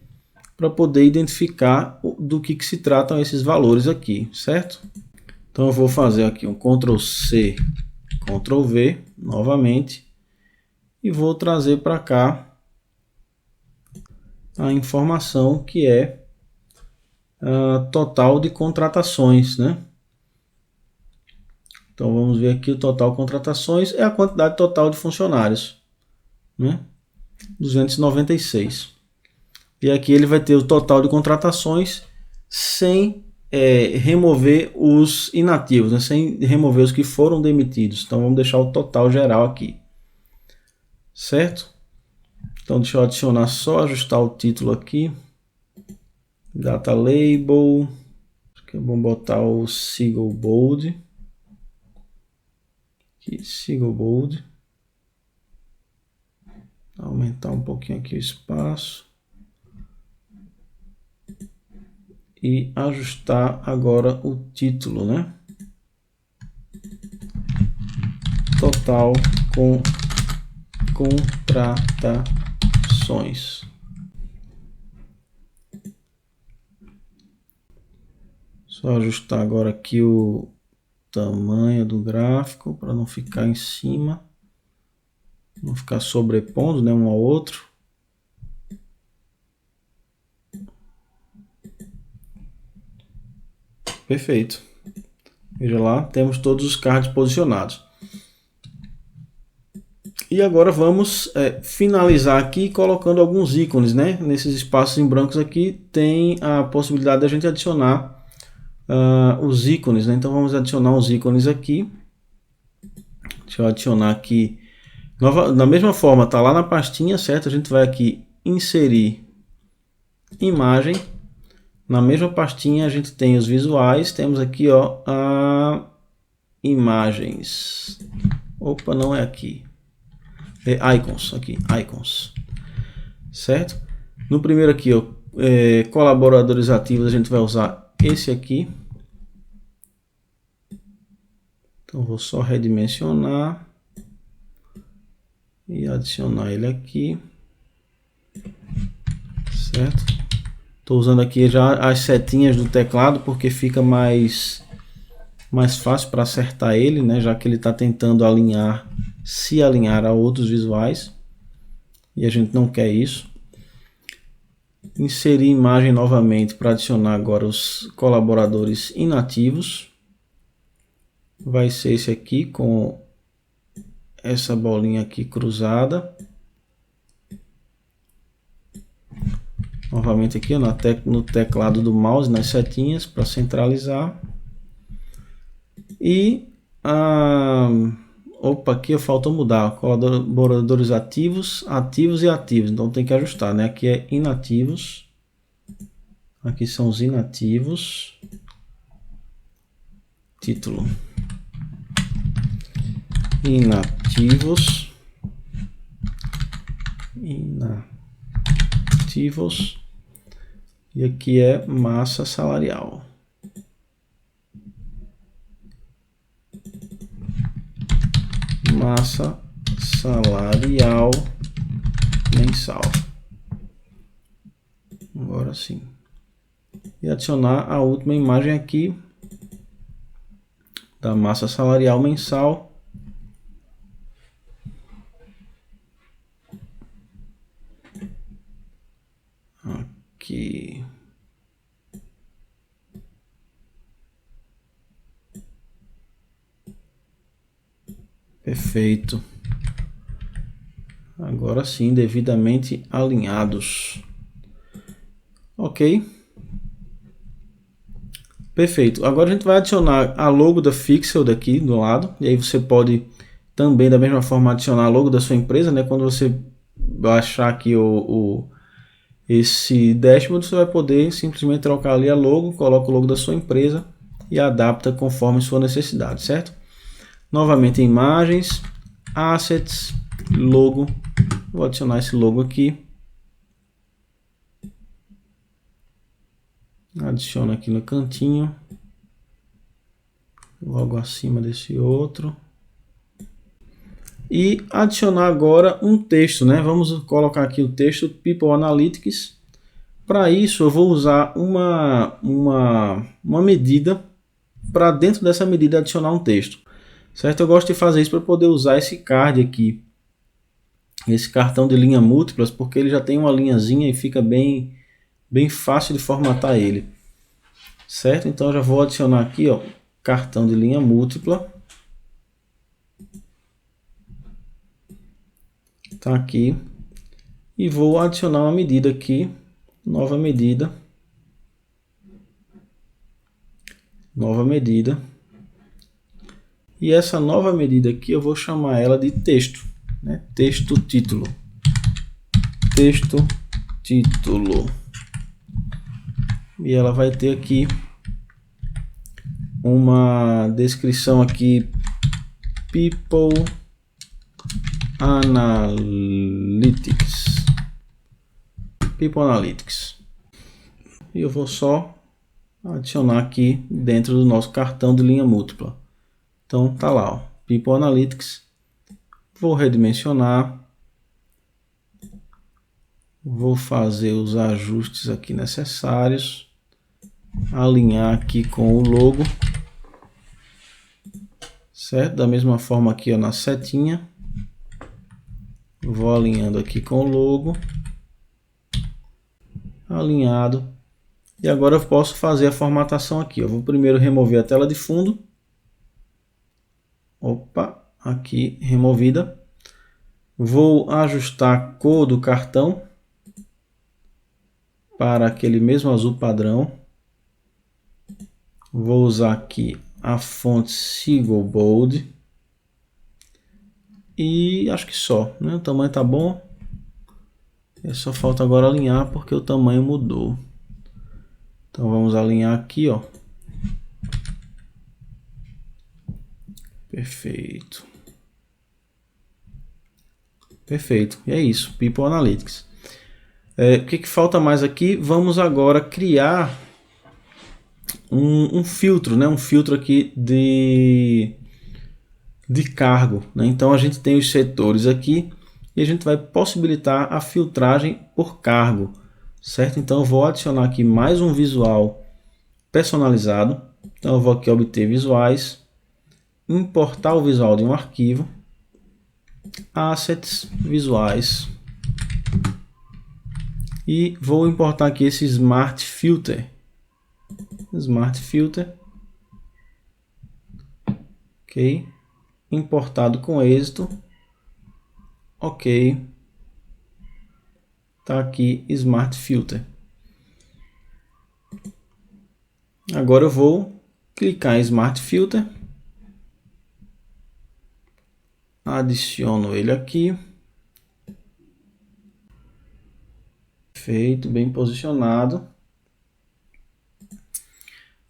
para poder identificar do que se tratam esses valores aqui, certo? Então eu vou fazer aqui um Ctrl C, Ctrl V novamente e vou trazer para cá a informação que é total de contratações, né? Então vamos ver aqui o total de contratações é a quantidade total de funcionários, né? 296. E aqui ele vai ter o total de contratações sem remover os inativos, né? Sem remover os que foram demitidos. Então vamos deixar o total geral aqui, certo? Então deixa eu adicionar, só ajustar o título aqui, data label, acho que é bom botar o Seagull Bold, aqui, Seagull Bold, aumentar um pouquinho aqui o espaço e ajustar agora o título, né? Total com contratações. Só ajustar agora aqui o tamanho do gráfico para não ficar em cima, não ficar sobrepondo, né, um ao outro. Perfeito. Veja lá, temos todos os cards posicionados. E agora vamos finalizar aqui colocando alguns ícones, né? Nesses espaços em brancos aqui tem a possibilidade da gente adicionar os ícones, né? Então vamos adicionar os ícones aqui. Deixa eu adicionar aqui. Da mesma forma, tá lá na pastinha, certo? A gente vai aqui inserir imagem. Na mesma pastinha a gente tem os visuais. Temos aqui, ó, imagens. Opa, não é aqui. Icons, aqui, icons, certo? No primeiro aqui, ó, colaboradores ativos, a gente vai usar esse aqui. Então vou só redimensionar e adicionar ele aqui, certo? Estou usando aqui já as setinhas do teclado porque fica mais fácil para acertar ele, né? Já que ele está tentando se alinhar a outros visuais e a gente não quer isso. Inserir imagem novamente para adicionar agora os colaboradores inativos. Vai ser esse aqui com essa bolinha aqui cruzada. Novamente aqui no teclado do mouse, nas setinhas para centralizar. E opa, aqui faltou mudar, colaboradores ativos e ativos, então tem que ajustar, né? Aqui é inativos, aqui são os inativos, título, inativos, e aqui é massa salarial. Massa salarial mensal. Agora sim. E adicionar a última imagem aqui da massa salarial mensal. Aqui. Perfeito. Agora sim, devidamente alinhados. Ok. Perfeito. Agora a gente vai adicionar a logo da Fixel daqui do lado. E aí você pode também da mesma forma adicionar a logo da sua empresa, né? Quando você baixar aqui esse dashboard, você vai poder simplesmente trocar ali a logo, coloca o logo da sua empresa e adapta conforme sua necessidade, certo? Novamente em imagens, assets, logo, vou adicionar esse logo aqui. Adiciono aqui no cantinho, logo acima desse outro. E adicionar agora um texto, né? Vamos colocar aqui o texto People Analytics. Para isso eu vou usar uma medida, para dentro dessa medida adicionar um texto, certo? Eu gosto de fazer isso para poder usar esse card aqui, esse cartão de linha múltiplas, porque ele já tem uma linhazinha e fica bem fácil de formatar ele, certo? Então eu já vou adicionar aqui, ó, cartão de linha múltipla. Tá aqui. E vou adicionar uma medida aqui, nova medida. E essa nova medida aqui eu vou chamar ela de texto, né? Texto título. E ela vai ter aqui uma descrição aqui, People Analytics. E eu vou só adicionar aqui dentro do nosso cartão de linha múltipla. Então tá lá, ó, People Analytics. Vou redimensionar. Vou fazer os ajustes aqui necessários. Alinhar aqui com o logo. Certo? Da mesma forma aqui, ó, na setinha. Vou alinhando aqui com o logo. Alinhado. E agora eu posso fazer a formatação aqui. Eu vou primeiro remover a tela de fundo. Opa, aqui removida. Vou ajustar a cor do cartão para aquele mesmo azul padrão. Vou usar aqui a fonte Seagull Bold. E acho que só, né? O tamanho tá bom. Só falta agora alinhar porque o tamanho mudou. Então vamos alinhar aqui, ó. Perfeito. Perfeito. E é isso, People Analytics. O que falta mais aqui? Vamos agora criar um filtro, né? Um filtro aqui de cargo, né? Então a gente tem os setores aqui e a gente vai possibilitar a filtragem por cargo, certo? Então eu vou adicionar aqui mais um visual personalizado. Então eu vou aqui obter visuais, importar o visual de um arquivo, assets, visuais, e vou importar aqui esse Smart Filter. Ok. Importado com êxito. Ok. Tá aqui Smart Filter. Agora eu vou clicar em Smart Filter. Adiciono ele aqui. Perfeito, bem posicionado.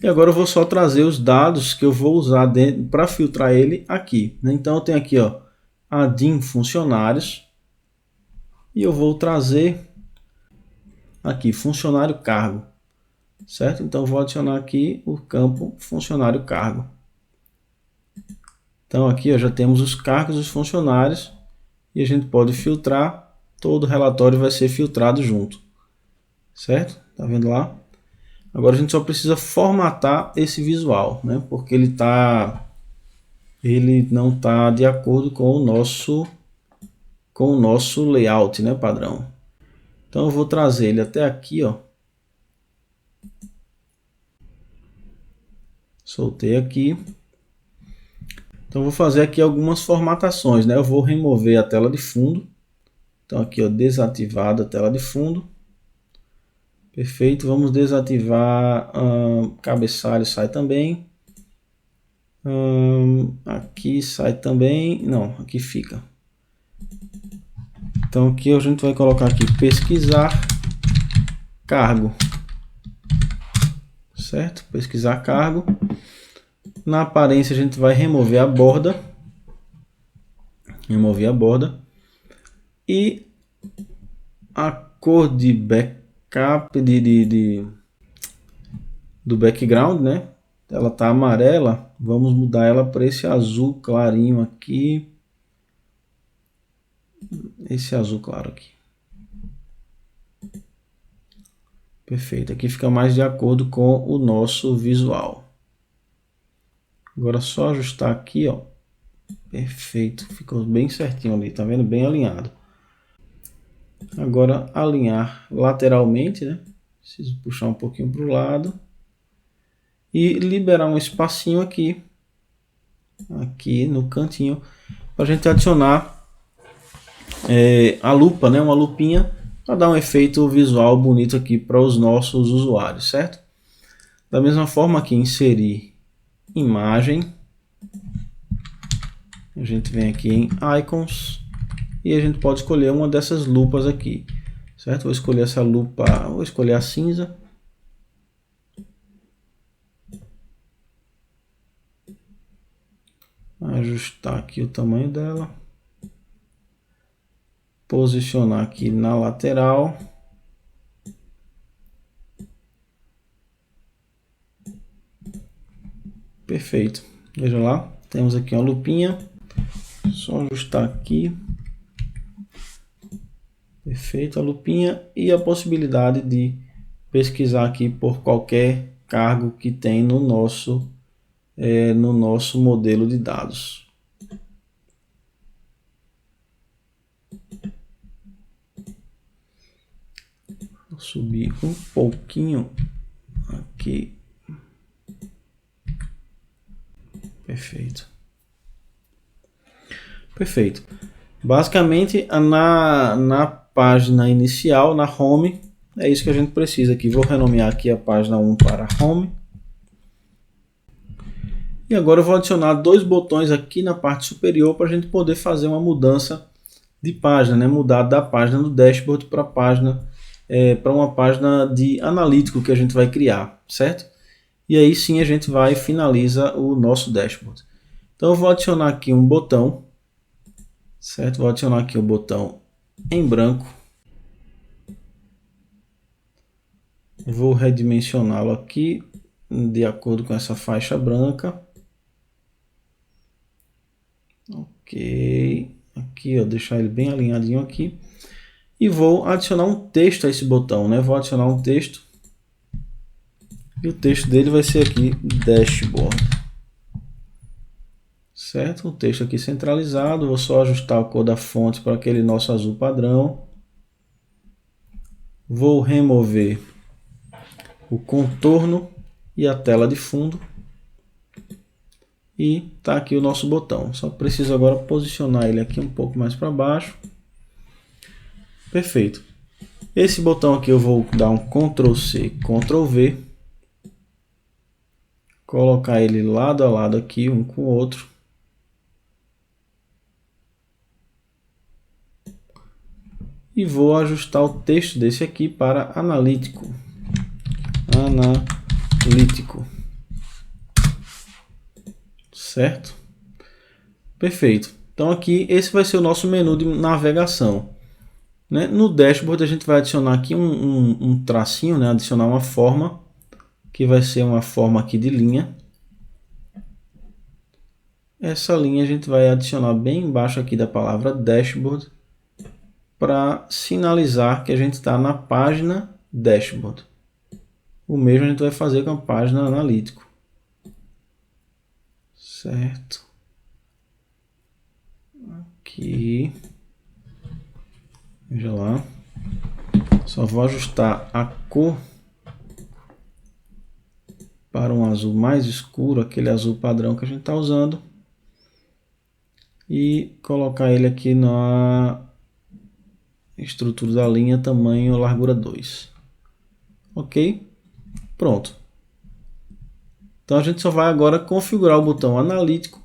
E agora eu vou só trazer os dados que eu vou usar para filtrar ele aqui, né? Então eu tenho aqui, ó, add funcionários. E eu vou trazer aqui funcionário cargo, certo? Então eu vou adicionar aqui o campo funcionário cargo. Então aqui, ó, já temos os cargos dos funcionários e a gente pode filtrar. Todo o relatório vai ser filtrado junto, certo? Tá vendo lá? Agora a gente só precisa formatar esse visual, né? Porque ele não está de acordo com o nosso layout, né, padrão. Então eu vou trazer ele até aqui, ó. Soltei aqui. Então eu vou fazer aqui algumas formatações, né? Eu vou remover a tela de fundo. Então aqui, ó, desativada a tela de fundo. Perfeito, vamos desativar cabeçalho, sai também. Aqui sai também, não, aqui fica. Então aqui a gente vai colocar aqui pesquisar cargo, certo? Pesquisar cargo. Na aparência a gente vai remover a borda, e a cor de backup do background, né? Ela tá amarela, vamos mudar ela para esse azul clarinho aqui, esse azul claro aqui. Perfeito, aqui fica mais de acordo com o nosso visual. Agora é só ajustar aqui, ó. Perfeito, ficou bem certinho ali, tá vendo? Bem alinhado. Agora alinhar lateralmente, né? Preciso puxar um pouquinho para o lado e liberar um espacinho aqui no cantinho, para a gente adicionar a lupa, né? Uma lupinha, para dar um efeito visual bonito aqui para os nossos usuários, certo? Da mesma forma aqui, inserir imagem, a gente vem aqui em icons e a gente pode escolher uma dessas lupas aqui, certo? Vou escolher essa lupa, vou escolher a cinza. Ajustar aqui o tamanho dela. Posicionar aqui na lateral. Perfeito. Veja lá, temos aqui uma lupinha. Só ajustar aqui. Perfeito, a lupinha e a possibilidade de pesquisar aqui por qualquer cargo que tem no nosso modelo de dados. Vou subir um pouquinho aqui. Perfeito. Perfeito. Basicamente, na página inicial, na home, é isso que a gente precisa aqui. Vou renomear aqui a página 1 para home. E agora eu vou adicionar dois botões aqui na parte superior para a gente poder fazer uma mudança de página, né? Mudar da página do dashboard para uma página de analítico que a gente vai criar, certo? E aí sim a gente vai finaliza o nosso dashboard. Então eu vou adicionar aqui um botão, certo? Vou adicionar aqui o botão em branco. Vou redimensioná-lo aqui de acordo com essa faixa branca. Ok, aqui ó, deixar ele bem alinhadinho aqui. E vou adicionar um texto a esse botão, né? Vou adicionar um texto. E o texto dele vai ser aqui, dashboard. Certo? O texto aqui centralizado. Vou só ajustar a cor da fonte para aquele nosso azul padrão. Vou remover o contorno e a tela de fundo. E tá aqui o nosso botão. Só preciso agora posicionar ele aqui um pouco mais para baixo. Perfeito. Esse botão aqui eu vou dar um Ctrl C, Ctrl V. Colocar ele lado a lado aqui, um com o outro. E vou ajustar o texto desse aqui para analítico. Analítico. Certo? Perfeito. Então aqui esse vai ser o nosso menu de navegação, né? No dashboard a gente vai adicionar aqui um tracinho, né? Adicionar uma forma, que vai ser uma forma aqui de linha. Essa linha a gente vai adicionar bem embaixo aqui da palavra dashboard, para sinalizar que a gente está na página dashboard. O mesmo a gente vai fazer com a página analítico. Certo. Aqui. Veja lá. Só vou ajustar a cor para um azul mais escuro, aquele azul padrão que a gente está usando. E colocar ele aqui na estrutura da linha, tamanho largura 2. Ok? Pronto. Então a gente só vai agora configurar o botão analítico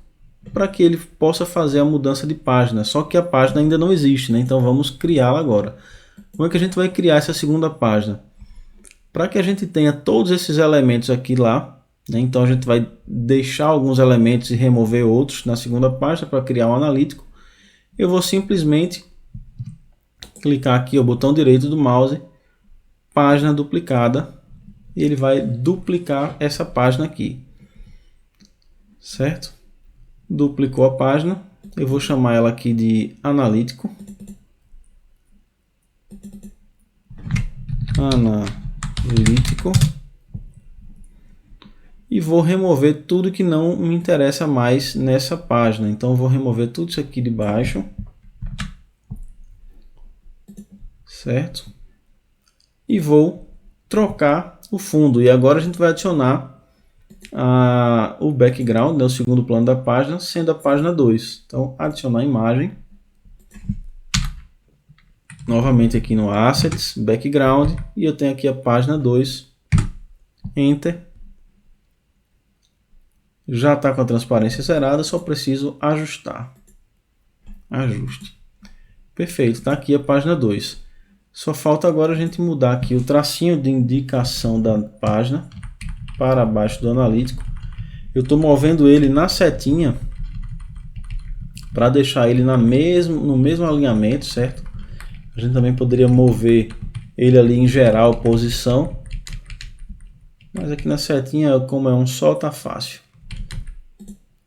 para que ele possa fazer a mudança de página. Só que a página ainda não existe, né? Então vamos criá-la agora. Como é que a gente vai criar essa segunda página? para que a gente tenha todos esses elementos aqui lá, né? Então a gente vai deixar alguns elementos e remover outros na segunda pasta para criar um analítico. Eu vou simplesmente clicar aqui, o botão direito do mouse, página duplicada, e ele vai duplicar essa página aqui, certo? Duplicou a página, eu vou chamar ela aqui de analítico. Analítico. E vou remover tudo que não me interessa mais nessa página. Então vou remover tudo isso aqui de baixo. Certo? E vou trocar o fundo. E agora a gente vai adicionar o background, né, o segundo plano da página, sendo a página 2. Então adicionar imagem. Novamente aqui no Assets, Background, e eu tenho aqui a página 2, Enter. Já está com a transparência zerada, só preciso ajustar. Ajuste. Perfeito, está aqui a página 2. Só falta agora a gente mudar aqui o tracinho de indicação da página para baixo do analítico. Eu estou movendo ele na setinha para deixar ele no mesmo alinhamento, certo? A gente também poderia mover ele ali em geral, posição. Mas aqui na setinha, como é um só, tá fácil.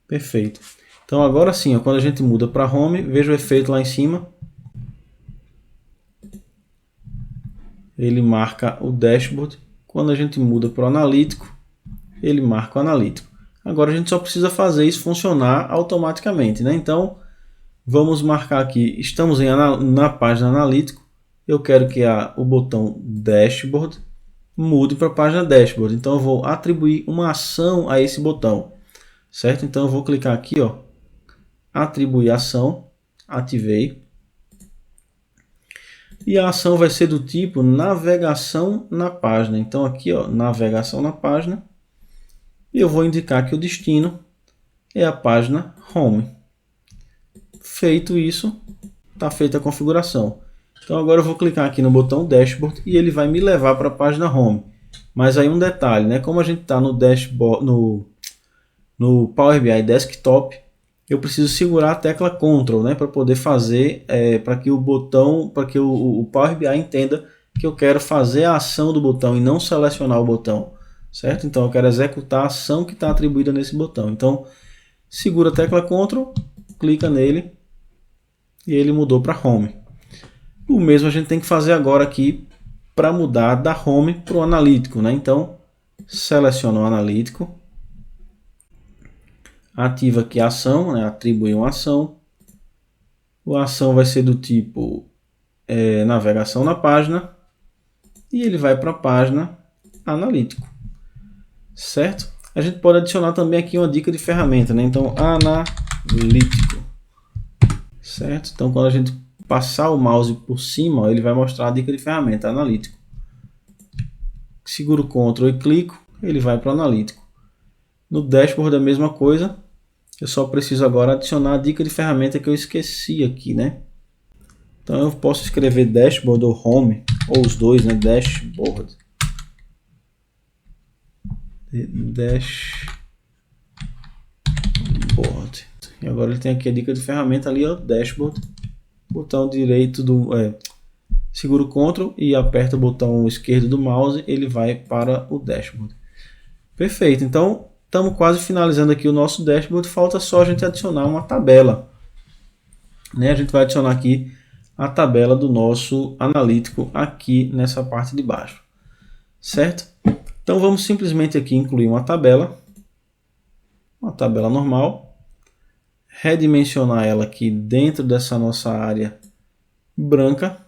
Perfeito. Então agora sim, ó, quando a gente muda para Home, veja o efeito lá em cima. Ele marca o dashboard. Quando a gente muda para o analítico, ele marca o analítico. Agora a gente só precisa fazer isso funcionar automaticamente, né? Então vamos marcar aqui, estamos na página analítico, eu quero que o botão Dashboard mude para a página Dashboard. Então eu vou atribuir uma ação a esse botão, certo? Então eu vou clicar aqui, ó, atribuir ação, ativei. E a ação vai ser do tipo navegação na página. Então aqui, ó, navegação na página. E eu vou indicar que o destino é a página Home. Feito isso, está feita a configuração. Então agora eu vou clicar aqui no botão Dashboard e ele vai me levar para a página Home. Mas aí um detalhe, né? Como a gente está no Dashboard, no Power BI Desktop, eu preciso segurar a tecla Ctrl, né, para poder fazer, para que o Power BI entenda que eu quero fazer a ação do botão e não selecionar o botão, certo? Então eu quero executar a ação que está atribuída nesse botão. Então segura a tecla Ctrl, clica nele e ele mudou para Home. O mesmo a gente tem que fazer agora aqui para mudar da Home para o analítico, né? Então seleciona o analítico. Ativa aqui a ação, né? Atribui uma ação. A ação vai ser do tipo navegação na página. E ele vai para a página analítico. Certo? A gente pode adicionar também aqui uma dica de ferramenta, né? Então, analítico. Certo? Então, quando a gente passar o mouse por cima, ó, ele vai mostrar a dica de ferramenta, analítico. Seguro o Ctrl e clico, ele vai para o analítico. No dashboard a mesma coisa. Eu só preciso agora adicionar a dica de ferramenta que eu esqueci aqui, né? Então eu posso escrever dashboard ou home, ou os dois, né? Dashboard. Dashboard. E agora ele tem aqui a dica de ferramenta ali, ó, dashboard. Botão direito segura o Ctrl e aperta o botão esquerdo do mouse, ele vai para o dashboard. Perfeito. Então estamos quase finalizando aqui o nosso dashboard, falta só a gente adicionar uma tabela. Né? A gente vai adicionar aqui a tabela do nosso analítico aqui nessa parte de baixo. Certo? Então vamos simplesmente aqui incluir uma tabela normal, redimensionar ela aqui dentro dessa nossa área branca.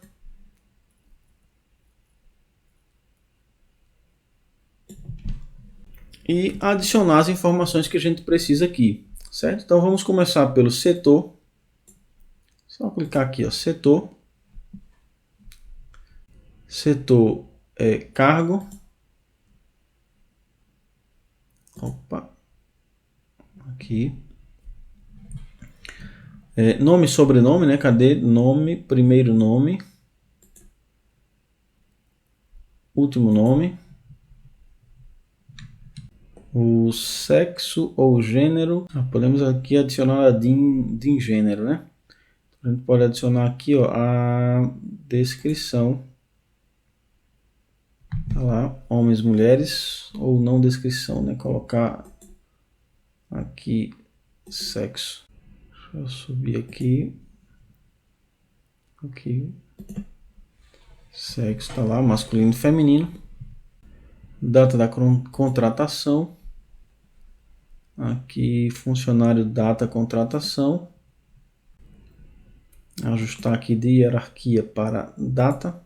E adicionar as informações que a gente precisa aqui, certo? Então vamos começar pelo setor. Só clicar aqui, ó, setor. Setor cargo. Opa. Aqui. Nome e sobrenome, né? Cadê? Nome, primeiro nome. Último nome. o sexo ou gênero. Podemos aqui adicionar a DIN gênero, né? A gente pode adicionar aqui, ó, a descrição. Tá lá, homens, mulheres, ou não descrição, né? Colocar aqui sexo. Deixa eu subir aqui. Aqui. Sexo tá lá, masculino e feminino. Data da contratação. Aqui, funcionário, data, contratação. Ajustar aqui de hierarquia para data.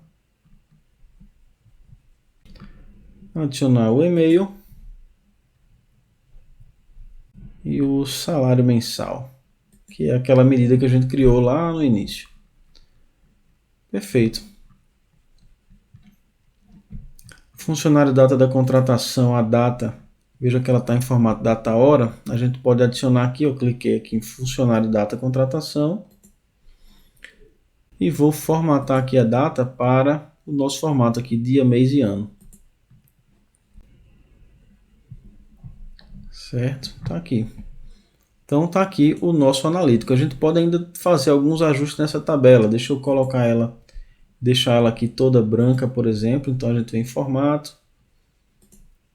Adicionar o e-mail. E o salário mensal, que é aquela medida que a gente criou lá no início. Perfeito. Funcionário, data da contratação, a data, veja que ela está em formato data-hora. A gente pode adicionar aqui, eu cliquei aqui em funcionário, data, contratação. E vou formatar aqui a data para o nosso formato aqui, dia, mês e ano. Certo? Tá aqui. Então tá aqui o nosso analítico. A gente pode ainda fazer alguns ajustes nessa tabela. Deixa eu colocar ela, deixar ela aqui toda branca, por exemplo. Então a gente vem em formato.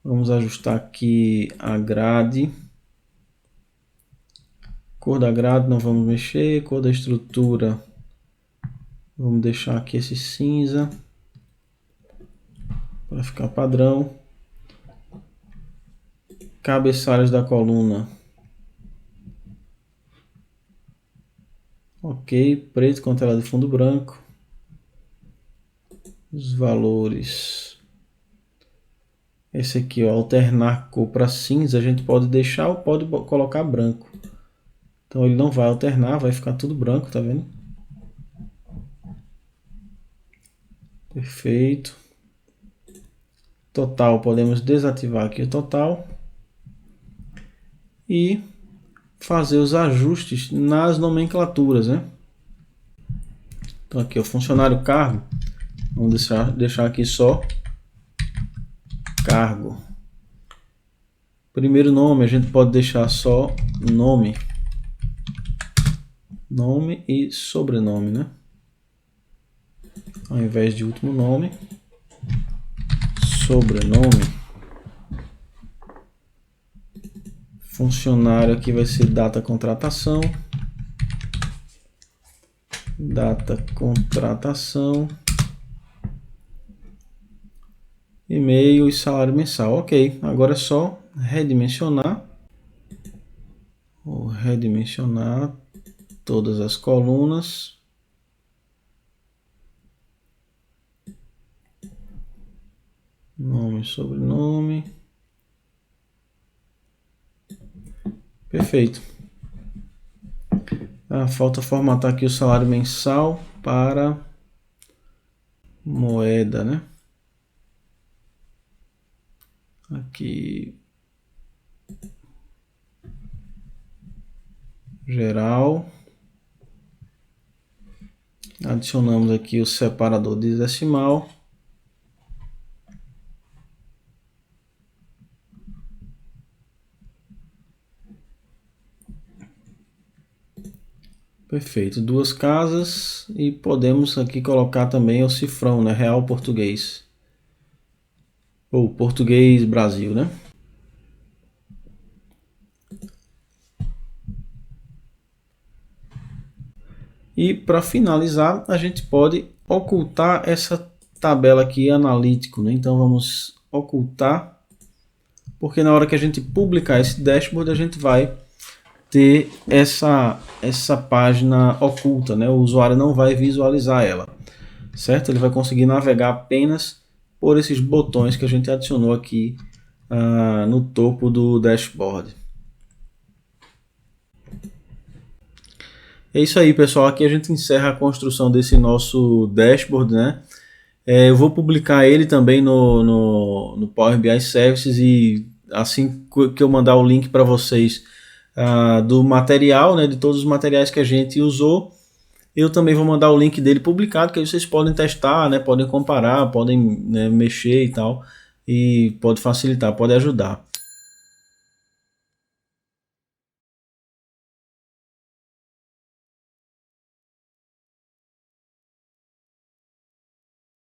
Vamos ajustar aqui a grade. Cor da grade não vamos mexer. Cor da estrutura, vamos deixar aqui esse cinza para ficar padrão. Cabeçalhos da coluna, ok, preto com tela de fundo branco. Os valores, esse aqui, ó, alternar cor para cinza, a gente pode deixar ou pode colocar branco. Então ele não vai alternar, vai ficar tudo branco, tá vendo? Perfeito. Total, podemos desativar aqui o total. E fazer os ajustes nas nomenclaturas, né? Então aqui o funcionário cargo, vamos deixar aqui só cargo. Primeiro nome, a gente pode deixar só nome, nome e sobrenome, né? Ao invés de último nome, sobrenome. Funcionário aqui vai ser data contratação. Data contratação. E-mail e salário mensal. Ok, agora é só redimensionar. Vou redimensionar todas as colunas. Nome, sobrenome. Perfeito. Falta formatar aqui o salário mensal para moeda, né? Aqui geral. Adicionamos aqui o separador de decimal. Perfeito, duas casas e podemos aqui colocar também o cifrão, né? Real português. Ou português Brasil, né? E para finalizar, a gente pode ocultar essa tabela aqui analítico, né? Então vamos ocultar, porque na hora que a gente publicar esse dashboard, a gente vai ter essa página oculta, né? O usuário não vai visualizar ela, certo? Ele vai conseguir navegar apenas por esses botões que a gente adicionou aqui no topo do dashboard. É isso aí, pessoal. Aqui a gente encerra a construção desse nosso dashboard, né? Eu vou publicar ele também no Power BI Services, e assim que eu mandar o link para vocês do material, né, de todos os materiais que a gente usou, eu também vou mandar o link dele publicado, que aí vocês podem testar, né, podem comparar, podem, né, mexer e tal, e pode facilitar, pode ajudar.